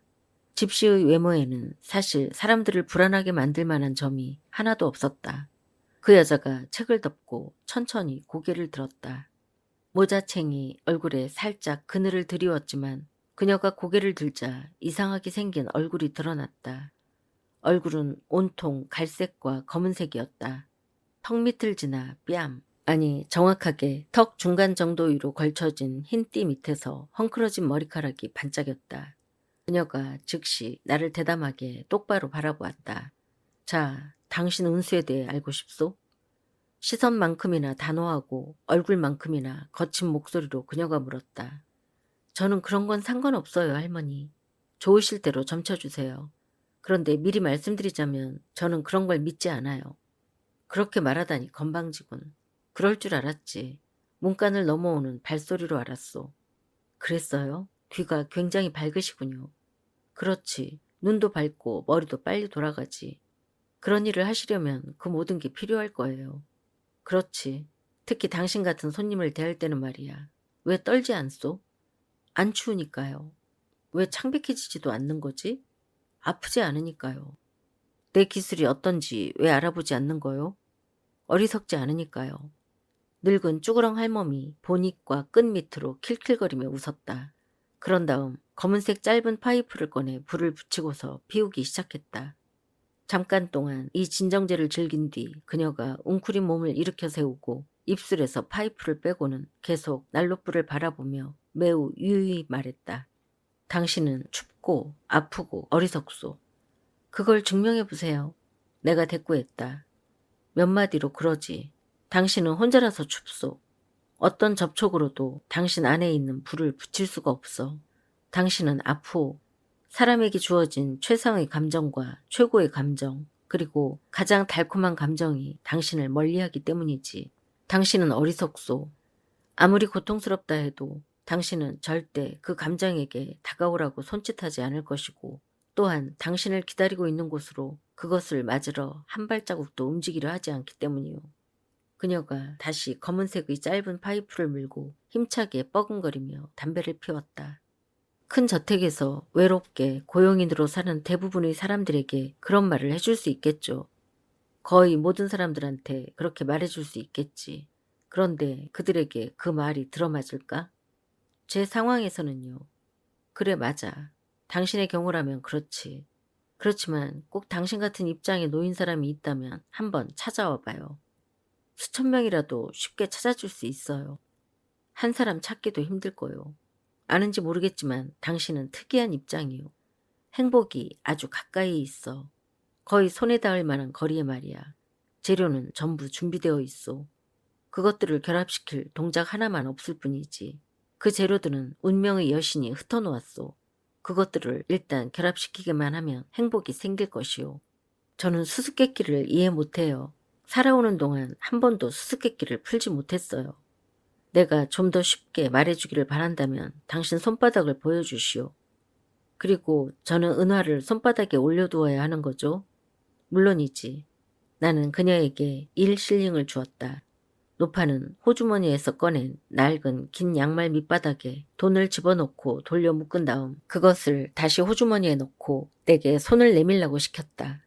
집시의 외모에는 사실 사람들을 불안하게 만들 만한 점이 하나도 없었다. 그 여자가 책을 덮고 천천히 고개를 들었다. 모자챙이 얼굴에 살짝 그늘을 드리웠지만 그녀가 고개를 들자 이상하게 생긴 얼굴이 드러났다. 얼굴은 온통 갈색과 검은색이었다. 턱 밑을 지나 뺨, 아니 정확하게 턱 중간 정도 위로 걸쳐진 흰띠 밑에서 헝클어진 머리카락이 반짝였다. 그녀가 즉시 나를 대담하게 똑바로 바라보았다. 자, 당신 운수에 대해 알고 싶소? 시선만큼이나 단호하고 얼굴만큼이나 거친 목소리로 그녀가 물었다. 저는 그런 건 상관없어요, 할머니. 좋으실 대로 점쳐주세요. 그런데 미리 말씀드리자면 저는 그런 걸 믿지 않아요. 그렇게 말하다니 건방지군. 그럴 줄 알았지. 문간을 넘어오는 발소리로 알았소. 그랬어요? 귀가 굉장히 밝으시군요. 그렇지. 눈도 밝고 머리도 빨리 돌아가지. 그런 일을 하시려면 그 모든 게 필요할 거예요. 그렇지. 특히 당신 같은 손님을 대할 때는 말이야. 왜 떨지 않소? 안 추우니까요. 왜 창백해지지도 않는 거지? 아프지 않으니까요. 내 기술이 어떤지 왜 알아보지 않는 거요? 어리석지 않으니까요. 늙은 쭈그렁 할멈이 보닛과 끈 밑으로 킬킬거리며 웃었다. 그런 다음 검은색 짧은 파이프를 꺼내 불을 붙이고서 피우기 시작했다. 잠깐 동안 이 진정제를 즐긴 뒤 그녀가 웅크린 몸을 일으켜 세우고 입술에서 파이프를 빼고는 계속 난로불을 바라보며 매우 유유히 말했다. 당신은 춥고 아프고 어리석소. 그걸 증명해보세요. 내가 대꾸했다. 몇 마디로 그러지. 당신은 혼자라서 춥소. 어떤 접촉으로도 당신 안에 있는 불을 붙일 수가 없어. 당신은 아프오. 사람에게 주어진 최상의 감정과 최고의 감정, 그리고 가장 달콤한 감정이 당신을 멀리하기 때문이지. 당신은 어리석소. 아무리 고통스럽다 해도 당신은 절대 그 감정에게 다가오라고 손짓하지 않을 것이고, 또한 당신을 기다리고 있는 곳으로 그것을 맞으러 한 발자국도 움직이려 하지 않기 때문이요. 그녀가 다시 검은색의 짧은 파이프를 물고 힘차게 뻐근거리며 담배를 피웠다. 큰 저택에서 외롭게 고용인으로 사는 대부분의 사람들에게 그런 말을 해줄 수 있겠죠. 거의 모든 사람들한테 그렇게 말해줄 수 있겠지. 그런데 그들에게 그 말이 들어맞을까? 제 상황에서는요. 그래, 맞아. 당신의 경우라면 그렇지. 그렇지만 꼭 당신 같은 입장에 놓인 사람이 있다면 한번 찾아와 봐요. 수천 명이라도 쉽게 찾아줄 수 있어요. 한 사람 찾기도 힘들 거요. 아는지 모르겠지만 당신은 특이한 입장이요. 행복이 아주 가까이 있어. 거의 손에 닿을 만한 거리에 말이야. 재료는 전부 준비되어 있어. 그것들을 결합시킬 동작 하나만 없을 뿐이지. 그 재료들은 운명의 여신이 흩어놓았소. 그것들을 일단 결합시키기만 하면 행복이 생길 것이오. 저는 수수께끼를 이해 못해요. 살아오는 동안 한 번도 수수께끼를 풀지 못했어요. 내가 좀 더 쉽게 말해주기를 바란다면 당신 손바닥을 보여주시오. 그리고 저는 은화를 손바닥에 올려두어야 하는 거죠? 물론이지. 나는 그녀에게 1실링을 주었다. 노파는 호주머니에서 꺼낸 낡은 긴 양말 밑바닥에 돈을 집어넣고 돌려 묶은 다음 그것을 다시 호주머니에 넣고 내게 손을 내밀라고 시켰다.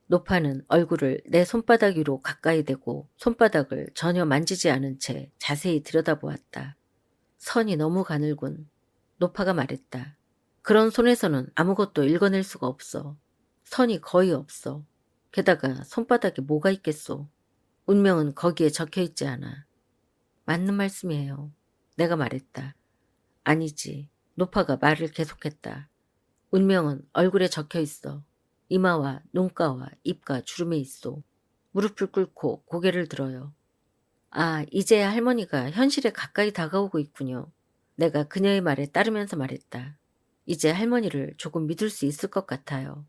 노파는 얼굴을 내 손바닥 위로 가까이 대고 손바닥을 전혀 만지지 않은 채 자세히 들여다보았다. 선이 너무 가늘군. 노파가 말했다. 그런 손에서는 아무것도 읽어낼 수가 없어. 선이 거의 없어. 게다가 손바닥에 뭐가 있겠소. 운명은 거기에 적혀있지 않아. 맞는 말씀이에요. 내가 말했다. 아니지. 노파가 말을 계속했다. 운명은 얼굴에 적혀있어. 이마와 눈가와 입가 주름에 있어. 무릎을 꿇고 고개를 들어요. 아, 이제야 할머니가 현실에 가까이 다가오고 있군요. 내가 그녀의 말에 따르면서 말했다. 이제 할머니를 조금 믿을 수 있을 것 같아요.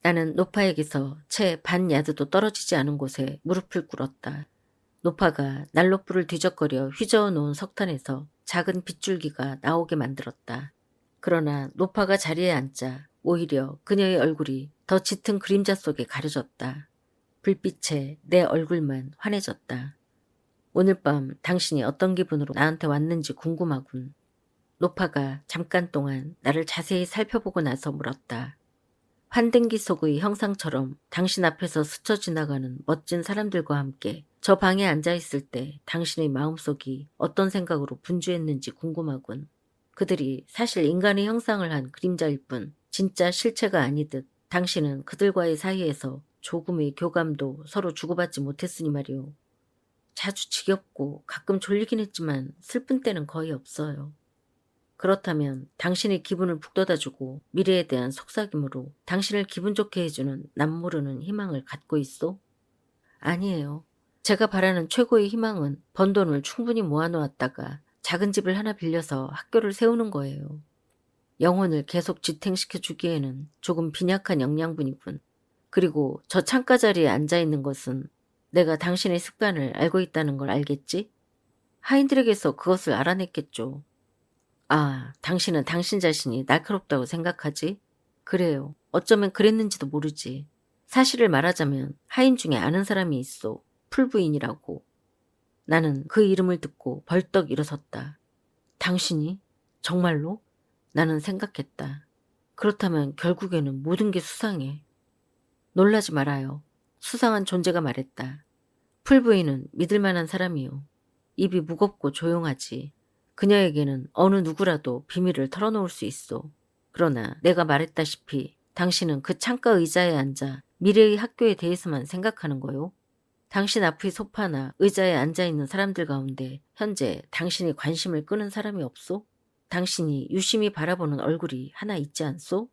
나는 노파에게서 채 반 야드도 떨어지지 않은 곳에 무릎을 꿇었다. 노파가 난로불을 뒤적거려 휘저어 놓은 석탄에서 작은 빗줄기가 나오게 만들었다. 그러나 노파가 자리에 앉자 오히려 그녀의 얼굴이 더 짙은 그림자 속에 가려졌다. 불빛에 내 얼굴만 환해졌다. 오늘 밤 당신이 어떤 기분으로 나한테 왔는지 궁금하군. 노파가 잠깐 동안 나를 자세히 살펴보고 나서 물었다. 환등기 속의 형상처럼 당신 앞에서 스쳐 지나가는 멋진 사람들과 함께 저 방에 앉아있을 때 당신의 마음속이 어떤 생각으로 분주했는지 궁금하군. 그들이 사실 인간의 형상을 한 그림자일 뿐 진짜 실체가 아니듯 당신은 그들과의 사이에서 조금의 교감도 서로 주고받지 못했으니 말이오. 자주 지겹고 가끔 졸리긴 했지만 슬픈 때는 거의 없어요. 그렇다면 당신의 기분을 북돋아주고 미래에 대한 속삭임으로 당신을 기분 좋게 해주는 남모르는 희망을 갖고 있어? 아니에요. 제가 바라는 최고의 희망은 번 돈을 충분히 모아놓았다가 작은 집을 하나 빌려서 학교를 세우는 거예요. 영혼을 계속 지탱시켜 주기에는 조금 빈약한 영양분이군. 그리고 저 창가 자리에 앉아있는 것은 내가 당신의 습관을 알고 있다는 걸 알겠지? 하인들에게서 그것을 알아냈겠죠. 아, 당신은 당신 자신이 날카롭다고 생각하지? 그래요. 어쩌면 그랬는지도 모르지. 사실을 말하자면 하인 중에 아는 사람이 있어. 풀부인이라고. 나는 그 이름을 듣고 벌떡 일어섰다. 당신이? 정말로? 나는 생각했다. 그렇다면 결국에는 모든 게 수상해. 놀라지 말아요. 수상한 존재가 말했다. 풀부인은 믿을 만한 사람이요. 입이 무겁고 조용하지. 그녀에게는 어느 누구라도 비밀을 털어놓을 수 있어. 그러나 내가 말했다시피 당신은 그 창가 의자에 앉아 미래의 학교에 대해서만 생각하는 거요. 당신 앞의 소파나 의자에 앉아있는 사람들 가운데 현재 당신이 관심을 끄는 사람이 없소? 당신이 유심히 바라보는 얼굴이 하나 있지 않소?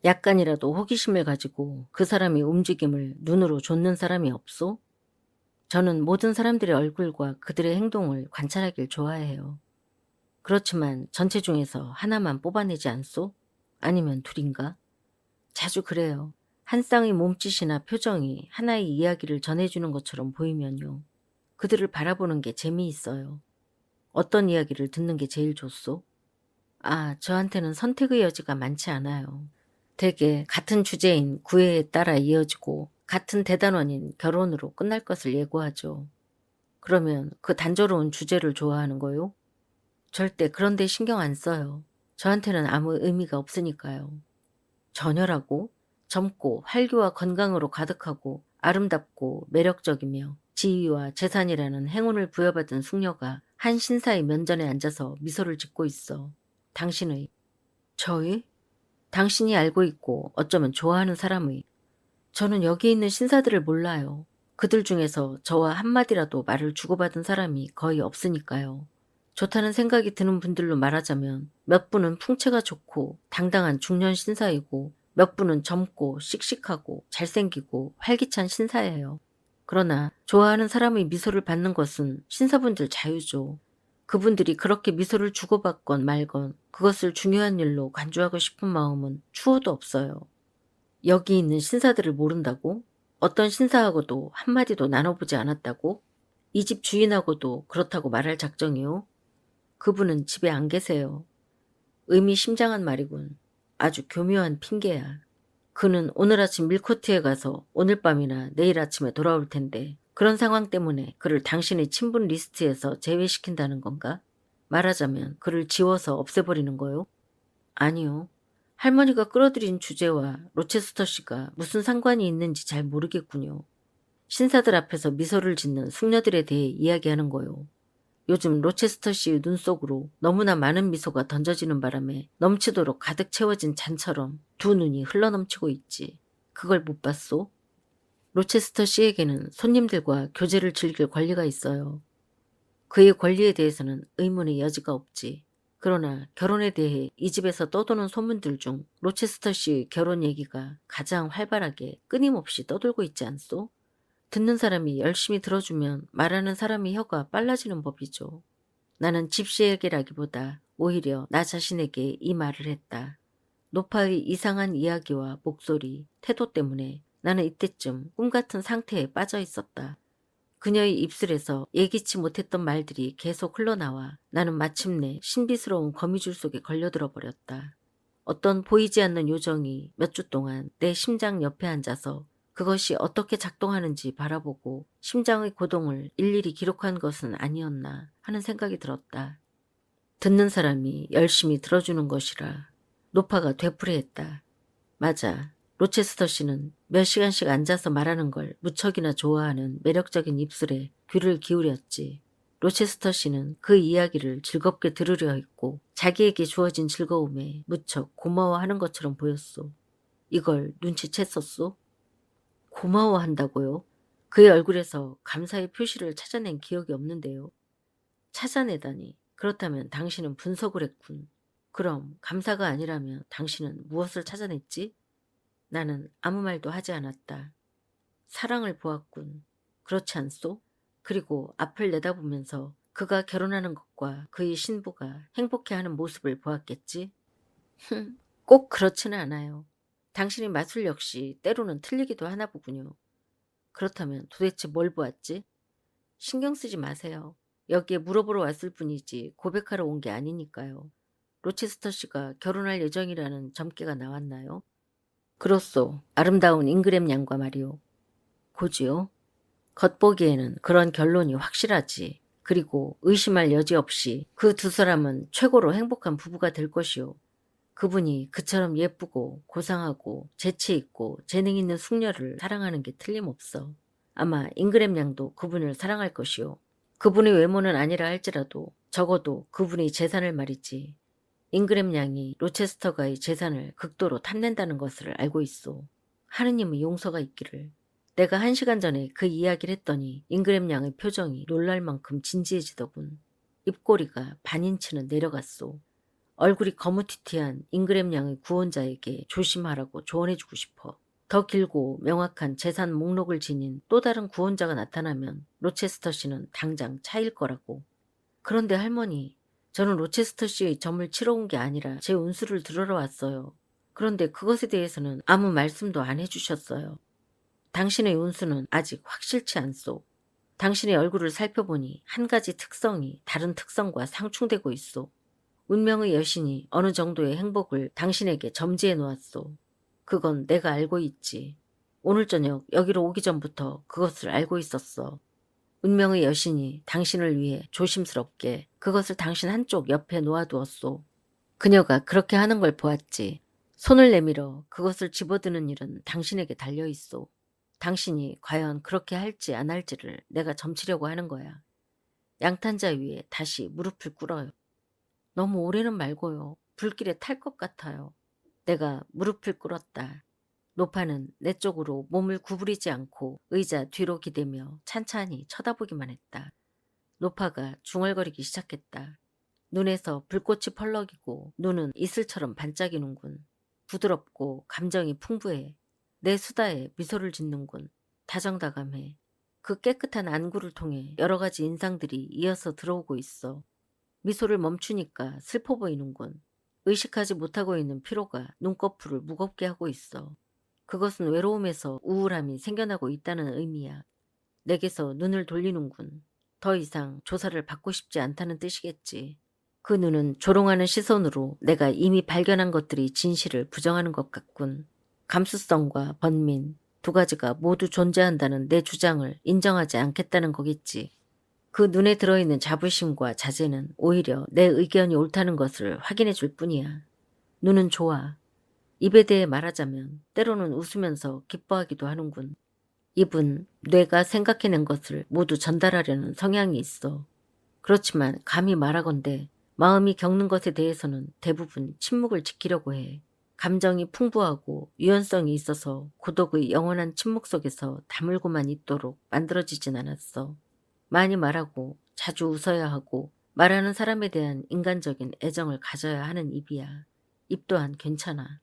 약간이라도 호기심을 가지고 그 사람의 움직임을 눈으로 좇는 사람이 없소? 저는 모든 사람들의 얼굴과 그들의 행동을 관찰하길 좋아해요. 그렇지만 전체 중에서 하나만 뽑아내지 않소? 아니면 둘인가? 자주 그래요. 한 쌍의 몸짓이나 표정이 하나의 이야기를 전해주는 것처럼 보이면요. 그들을 바라보는 게 재미있어요. 어떤 이야기를 듣는 게 제일 좋소? 아, 저한테는 선택의 여지가 많지 않아요. 대개 같은 주제인 구애에 따라 이어지고 같은 대단원인 결혼으로 끝날 것을 예고하죠. 그러면 그 단조로운 주제를 좋아하는 거요? 절대 그런 데 신경 안 써요. 저한테는 아무 의미가 없으니까요. 처녀라고? 젊고 활기와 건강으로 가득하고 아름답고 매력적이며 지위와 재산이라는 행운을 부여받은 숙녀가 한 신사의 면전에 앉아서 미소를 짓고 있어. 당신의, 저의? 당신이 알고 있고 어쩌면 좋아하는 사람의. 저는 여기 있는 신사들을 몰라요. 그들 중에서 저와 한마디라도 말을 주고받은 사람이 거의 없으니까요. 좋다는 생각이 드는 분들로 말하자면 몇 분은 풍채가 좋고 당당한 중년 신사이고 몇 분은 젊고 씩씩하고 잘생기고 활기찬 신사예요. 그러나 좋아하는 사람의 미소를 받는 것은 신사분들 자유죠. 그분들이 그렇게 미소를 주고받건 말건 그것을 중요한 일로 간주하고 싶은 마음은 추호도 없어요. 여기 있는 신사들을 모른다고? 어떤 신사하고도 한마디도 나눠보지 않았다고? 이 집 주인하고도 그렇다고 말할 작정이요? 그분은 집에 안 계세요. 의미심장한 말이군. 아주 교묘한 핑계야. 그는 오늘 아침 밀코트에 가서 오늘 밤이나 내일 아침에 돌아올 텐데 그런 상황 때문에 그를 당신의 친분 리스트에서 제외시킨다는 건가? 말하자면 그를 지워서 없애버리는 거요? 아니요. 할머니가 끌어들인 주제와 로체스터 씨가 무슨 상관이 있는지 잘 모르겠군요. 신사들 앞에서 미소를 짓는 숙녀들에 대해 이야기하는 거요. 요즘 로체스터 씨의 눈 속으로 너무나 많은 미소가 던져지는 바람에 넘치도록 가득 채워진 잔처럼 두 눈이 흘러넘치고 있지. 그걸 못 봤소? 로체스터 씨에게는 손님들과 교제를 즐길 권리가 있어요. 그의 권리에 대해서는 의문의 여지가 없지. 그러나 결혼에 대해 이 집에서 떠도는 소문들 중 로체스터 씨의 결혼 얘기가 가장 활발하게 끊임없이 떠돌고 있지 않소? 듣는 사람이 열심히 들어주면 말하는 사람의 혀가 빨라지는 법이죠. 나는 집시에게라기보다 오히려 나 자신에게 이 말을 했다. 노파의 이상한 이야기와 목소리, 태도 때문에 나는 이때쯤 꿈같은 상태에 빠져 있었다. 그녀의 입술에서 예기치 못했던 말들이 계속 흘러나와 나는 마침내 신비스러운 거미줄 속에 걸려들어 버렸다. 어떤 보이지 않는 요정이 몇 주 동안 내 심장 옆에 앉아서 그것이 어떻게 작동하는지 바라보고 심장의 고동을 일일이 기록한 것은 아니었나 하는 생각이 들었다. 듣는 사람이 열심히 들어주는 것이라. 노파가 되풀이했다. 맞아. 로체스터 씨는 몇 시간씩 앉아서 말하는 걸 무척이나 좋아하는 매력적인 입술에 귀를 기울였지. 로체스터 씨는 그 이야기를 즐겁게 들으려 했고 자기에게 주어진 즐거움에 무척 고마워하는 것처럼 보였소. 이걸 눈치챘었소? 고마워한다고요? 그의 얼굴에서 감사의 표시를 찾아낸 기억이 없는데요. 찾아내다니. 그렇다면 당신은 분석을 했군. 그럼 감사가 아니라면 당신은 무엇을 찾아냈지? 나는 아무 말도 하지 않았다. 사랑을 보았군. 그렇지 않소? 그리고 앞을 내다보면서 그가 결혼하는 것과 그의 신부가 행복해하는 모습을 보았겠지? 꼭 그렇지는 않아요. 당신의 마술 역시 때로는 틀리기도 하나 보군요. 그렇다면 도대체 뭘 보았지? 신경 쓰지 마세요. 여기에 물어보러 왔을 뿐이지 고백하러 온 게 아니니까요. 로체스터 씨가 결혼할 예정이라는 점괘가 나왔나요? 그렇소. 아름다운 잉그램 양과 말이오. 고지요? 겉보기에는 그런 결론이 확실하지. 그리고 의심할 여지 없이 그 두 사람은 최고로 행복한 부부가 될 것이오. 그분이 그처럼 예쁘고 고상하고 재치 있고 재능 있는 숙녀를 사랑하는 게 틀림없어. 아마 잉그램 양도 그분을 사랑할 것이오. 그분의 외모는 아니라 할지라도 적어도 그분의 재산을 말이지. 잉그램 양이 로체스터가의 재산을 극도로 탐낸다는 것을 알고 있소. 하느님의 용서가 있기를. 내가 1시간 전에 그 이야기를 했더니 잉그램 양의 표정이 놀랄 만큼 진지해지더군. 입꼬리가 반인치는 내려갔소. 얼굴이 거무튀튀한 잉그램 양의 구원자에게 조심하라고 조언해주고 싶어. 더 길고 명확한 재산 목록을 지닌 또 다른 구원자가 나타나면 로체스터 씨는 당장 차일 거라고. 그런데 할머니, 저는 로체스터 씨의 점을 치러 온 게 아니라 제 운수를 들으러 왔어요. 그런데 그것에 대해서는 아무 말씀도 안 해주셨어요. 당신의 운수는 아직 확실치 않소. 당신의 얼굴을 살펴보니 한 가지 특성이 다른 특성과 상충되고 있소. 운명의 여신이 어느 정도의 행복을 당신에게 점지해 놓았소. 그건 내가 알고 있지. 오늘 저녁 여기로 오기 전부터 그것을 알고 있었어. 운명의 여신이 당신을 위해 조심스럽게 그것을 당신 한쪽 옆에 놓아두었소. 그녀가 그렇게 하는 걸 보았지. 손을 내밀어 그것을 집어드는 일은 당신에게 달려있소. 당신이 과연 그렇게 할지 안 할지를 내가 점치려고 하는 거야. 양탄자 위에 다시 무릎을 꿇어요. 너무 오래는 말고요. 불길에 탈 것 같아요. 내가 무릎을 꿇었다. 노파는 내 쪽으로 몸을 구부리지 않고 의자 뒤로 기대며 찬찬히 쳐다보기만 했다. 노파가 중얼거리기 시작했다. 눈에서 불꽃이 펄럭이고 눈은 이슬처럼 반짝이는군. 부드럽고 감정이 풍부해. 내 수다에 미소를 짓는군. 다정다감해. 그 깨끗한 안구를 통해 여러 가지 인상들이 이어서 들어오고 있어. 미소를 멈추니까 슬퍼 보이는군. 의식하지 못하고 있는 피로가 눈꺼풀을 무겁게 하고 있어. 그것은 외로움에서 우울함이 생겨나고 있다는 의미야. 내게서 눈을 돌리는군. 더 이상 조사를 받고 싶지 않다는 뜻이겠지. 그 눈은 조롱하는 시선으로 내가 이미 발견한 것들이 진실을 부정하는 것 같군. 감수성과 번민, 두 가지가 모두 존재한다는 내 주장을 인정하지 않겠다는 거겠지. 그 눈에 들어있는 자부심과 자제는 오히려 내 의견이 옳다는 것을 확인해 줄 뿐이야. 눈은 좋아. 입에 대해 말하자면 때로는 웃으면서 기뻐하기도 하는군. 입은 뇌가 생각해낸 것을 모두 전달하려는 성향이 있어. 그렇지만 감히 말하건대 마음이 겪는 것에 대해서는 대부분 침묵을 지키려고 해. 감정이 풍부하고 유연성이 있어서 고독의 영원한 침묵 속에서 다물고만 있도록 만들어지진 않았어. 많이 말하고 자주 웃어야 하고 말하는 사람에 대한 인간적인 애정을 가져야 하는 입이야. 입 또한 괜찮아.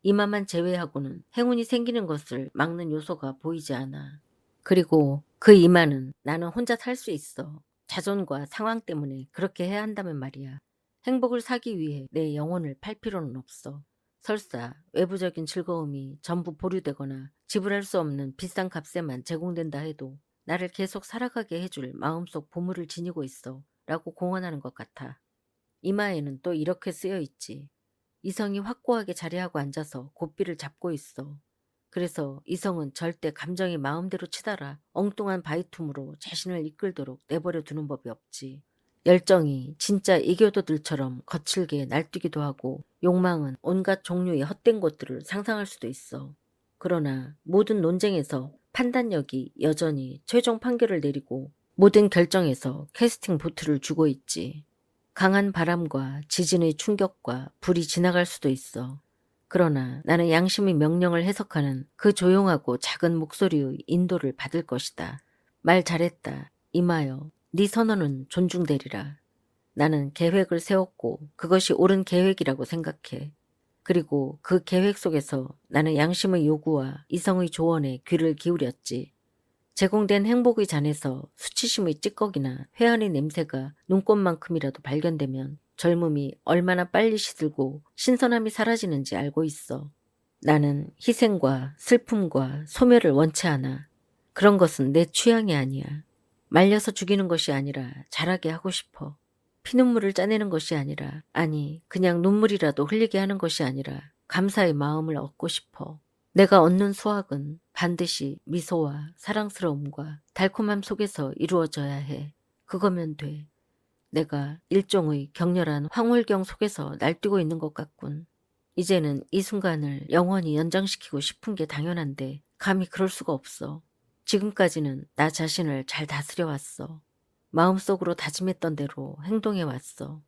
이마만 제외하고는 행운이 생기는 것을 막는 요소가 보이지 않아. 그리고 그 이마는 나는 혼자 살 수 있어. 자존과 상황 때문에 그렇게 해야 한다면 말이야. 행복을 사기 위해 내 영혼을 팔 필요는 없어. 설사 외부적인 즐거움이 전부 보류되거나 지불할 수 없는 비싼 값에만 제공된다 해도 나를 계속 살아가게 해줄 마음속 보물을 지니고 있어 라고 공언하는 것 같아. 이마에는 또 이렇게 쓰여 있지. 이성이 확고하게 자리하고 앉아서 고삐를 잡고 있어. 그래서 이성은 절대 감정이 마음대로 치달아 엉뚱한 바이툼으로 자신을 이끌도록 내버려 두는 법이 없지. 열정이 진짜 이교도들처럼 거칠게 날뛰기도 하고 욕망은 온갖 종류의 헛된 것들을 상상할 수도 있어. 그러나 모든 논쟁에서 판단력이 여전히 최종 판결을 내리고 모든 결정에서 캐스팅 보트를 주고 있지. 강한 바람과 지진의 충격과 불이 지나갈 수도 있어. 그러나 나는 양심의 명령을 해석하는 그 조용하고 작은 목소리의 인도를 받을 것이다. 말 잘했다. 이마여, 네 선언은 존중되리라. 나는 계획을 세웠고 그것이 옳은 계획이라고 생각해. 그리고 그 계획 속에서 나는 양심의 요구와 이성의 조언에 귀를 기울였지. 제공된 행복의 잔에서 수치심의 찌꺼기나 회한의 냄새가 눈꽃만큼이라도 발견되면 젊음이 얼마나 빨리 시들고 신선함이 사라지는지 알고 있어. 나는 희생과 슬픔과 소멸을 원치 않아. 그런 것은 내 취향이 아니야. 말려서 죽이는 것이 아니라 자라게 하고 싶어. 피눈물을 짜내는 것이 아니라, 아니 그냥 눈물이라도 흘리게 하는 것이 아니라 감사의 마음을 얻고 싶어. 내가 얻는 수확은 반드시 미소와 사랑스러움과 달콤함 속에서 이루어져야 해. 그거면 돼. 내가 일종의 격렬한 황홀경 속에서 날뛰고 있는 것 같군. 이제는 이 순간을 영원히 연장시키고 싶은 게 당연한데 감히 그럴 수가 없어. 지금까지는 나 자신을 잘 다스려왔어. 마음속으로 다짐했던 대로 행동해왔어.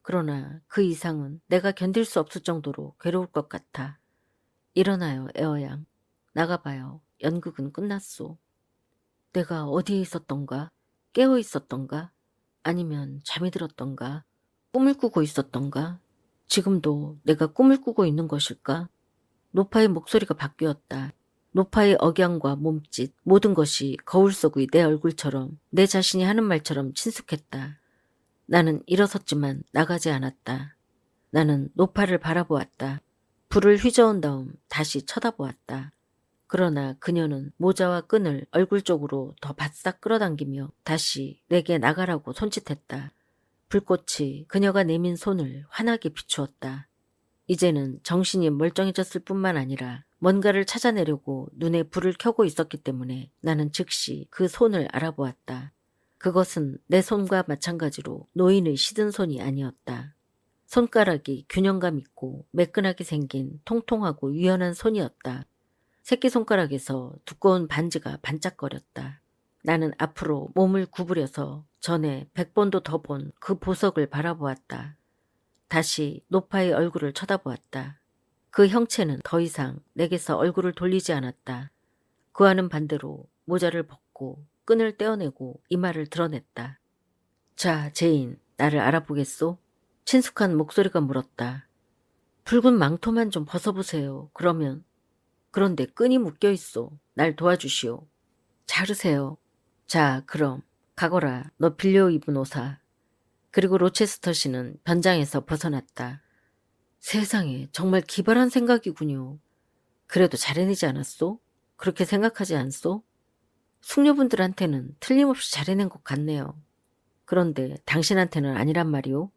그러나 그 이상은 내가 견딜 수 없을 정도로 괴로울 것 같아. 일어나요, 에어양. 나가봐요. 연극은 끝났소. 내가 어디에 있었던가? 깨어 있었던가? 아니면 잠이 들었던가? 꿈을 꾸고 있었던가? 지금도 내가 꿈을 꾸고 있는 것일까? 노파의 목소리가 바뀌었다. 노파의 억양과 몸짓, 모든 것이 거울 속의 내 얼굴처럼 내 자신이 하는 말처럼 친숙했다. 나는 일어섰지만 나가지 않았다. 나는 노파를 바라보았다. 불을 휘저은 다음 다시 쳐다보았다. 그러나 그녀는 모자와 끈을 얼굴 쪽으로 더 바싹 끌어당기며 다시 내게 나가라고 손짓했다. 불꽃이 그녀가 내민 손을 환하게 비추었다. 이제는 정신이 멀쩡해졌을 뿐만 아니라 뭔가를 찾아내려고 눈에 불을 켜고 있었기 때문에 나는 즉시 그 손을 알아보았다. 그것은 내 손과 마찬가지로 노인의 시든 손이 아니었다. 손가락이 균형감 있고 매끈하게 생긴 통통하고 유연한 손이었다. 새끼손가락에서 두꺼운 반지가 반짝거렸다. 나는 앞으로 몸을 구부려서 전에 100번도 더 본 그 보석을 바라보았다. 다시 노파의 얼굴을 쳐다보았다. 그 형체는 더 이상 내게서 얼굴을 돌리지 않았다. 그와는 반대로 모자를 벗고 끈을 떼어내고 이마를 드러냈다. 자, 제인, 나를 알아보겠소? 친숙한 목소리가 물었다. 붉은 망토만 좀 벗어보세요. 그런데 끈이 묶여 있어. 날 도와주시오. 자르세요. 자, 그럼 가거라. 너 빌려 입은 옷아. 그리고 로체스터 씨는 변장에서 벗어났다. 세상에, 정말 기발한 생각이군요. 그래도 잘해내지 않았소? 그렇게 생각하지 않소? 숙녀분들한테는 틀림없이 잘해낸 것 같네요. 그런데 당신한테는 아니란 말이오?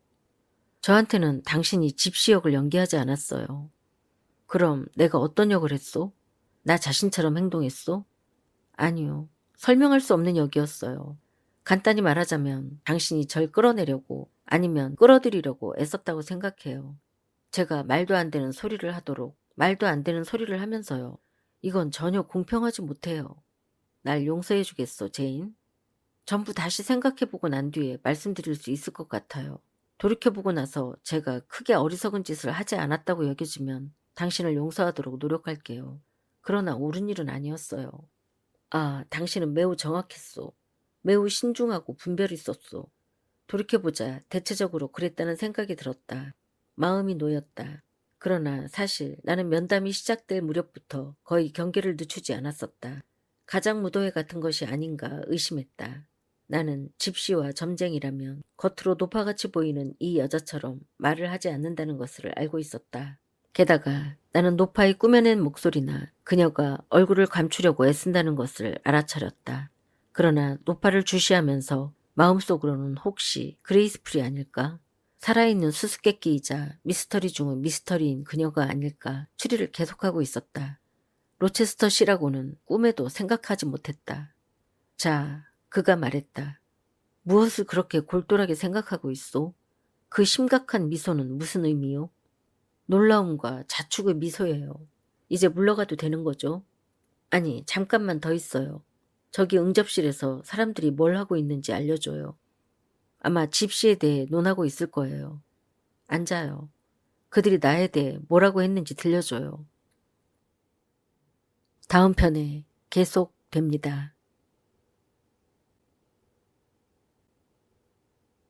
저한테는 당신이 집시 역을 연기하지 않았어요. 그럼 내가 어떤 역을 했소? 나 자신처럼 행동했소? 아니요. 설명할 수 없는 역이었어요. 간단히 말하자면 당신이 절 끌어내려고 아니면 끌어들이려고 애썼다고 생각해요. 제가 말도 안 되는 소리를 하도록 말도 안 되는 소리를 하면서요. 이건 전혀 공평하지 못해요. 날 용서해 주겠어, 제인? 전부 다시 생각해보고 난 뒤에 말씀드릴 수 있을 것 같아요. 돌이켜보고 나서 제가 크게 어리석은 짓을 하지 않았다고 여겨지면 당신을 용서하도록 노력할게요. 그러나 옳은 일은 아니었어요. 아, 당신은 매우 정확했소. 매우 신중하고 분별이 있었소. 돌이켜보자 대체적으로 그랬다는 생각이 들었다. 마음이 놓였다. 그러나 사실 나는 면담이 시작될 무렵부터 거의 경계를 늦추지 않았었다. 가장 무도회 같은 것이 아닌가 의심했다. 나는 집시와 점쟁이라면 겉으로 노파같이 보이는 이 여자처럼 말을 하지 않는다는 것을 알고 있었다. 게다가 나는 노파의 꾸며낸 목소리나 그녀가 얼굴을 감추려고 애쓴다는 것을 알아차렸다. 그러나 노파를 주시하면서 마음속으로는 혹시 그레이스풀이 아닐까? 살아있는 수수께끼이자 미스터리 중의 미스터리인 그녀가 아닐까 추리를 계속하고 있었다. 로체스터 씨라고는 꿈에도 생각하지 못했다. 자, 그가 말했다. 무엇을 그렇게 골똘하게 생각하고 있소? 그 심각한 미소는 무슨 의미요? 놀라움과 자축의 미소예요. 이제 물러가도 되는 거죠? 아니, 잠깐만 더 있어요. 저기 응접실에서 사람들이 뭘 하고 있는지 알려줘요. 아마 집시에 대해 논하고 있을 거예요. 앉아요. 그들이 나에 대해 뭐라고 했는지 들려줘요. 다음 편에 계속됩니다.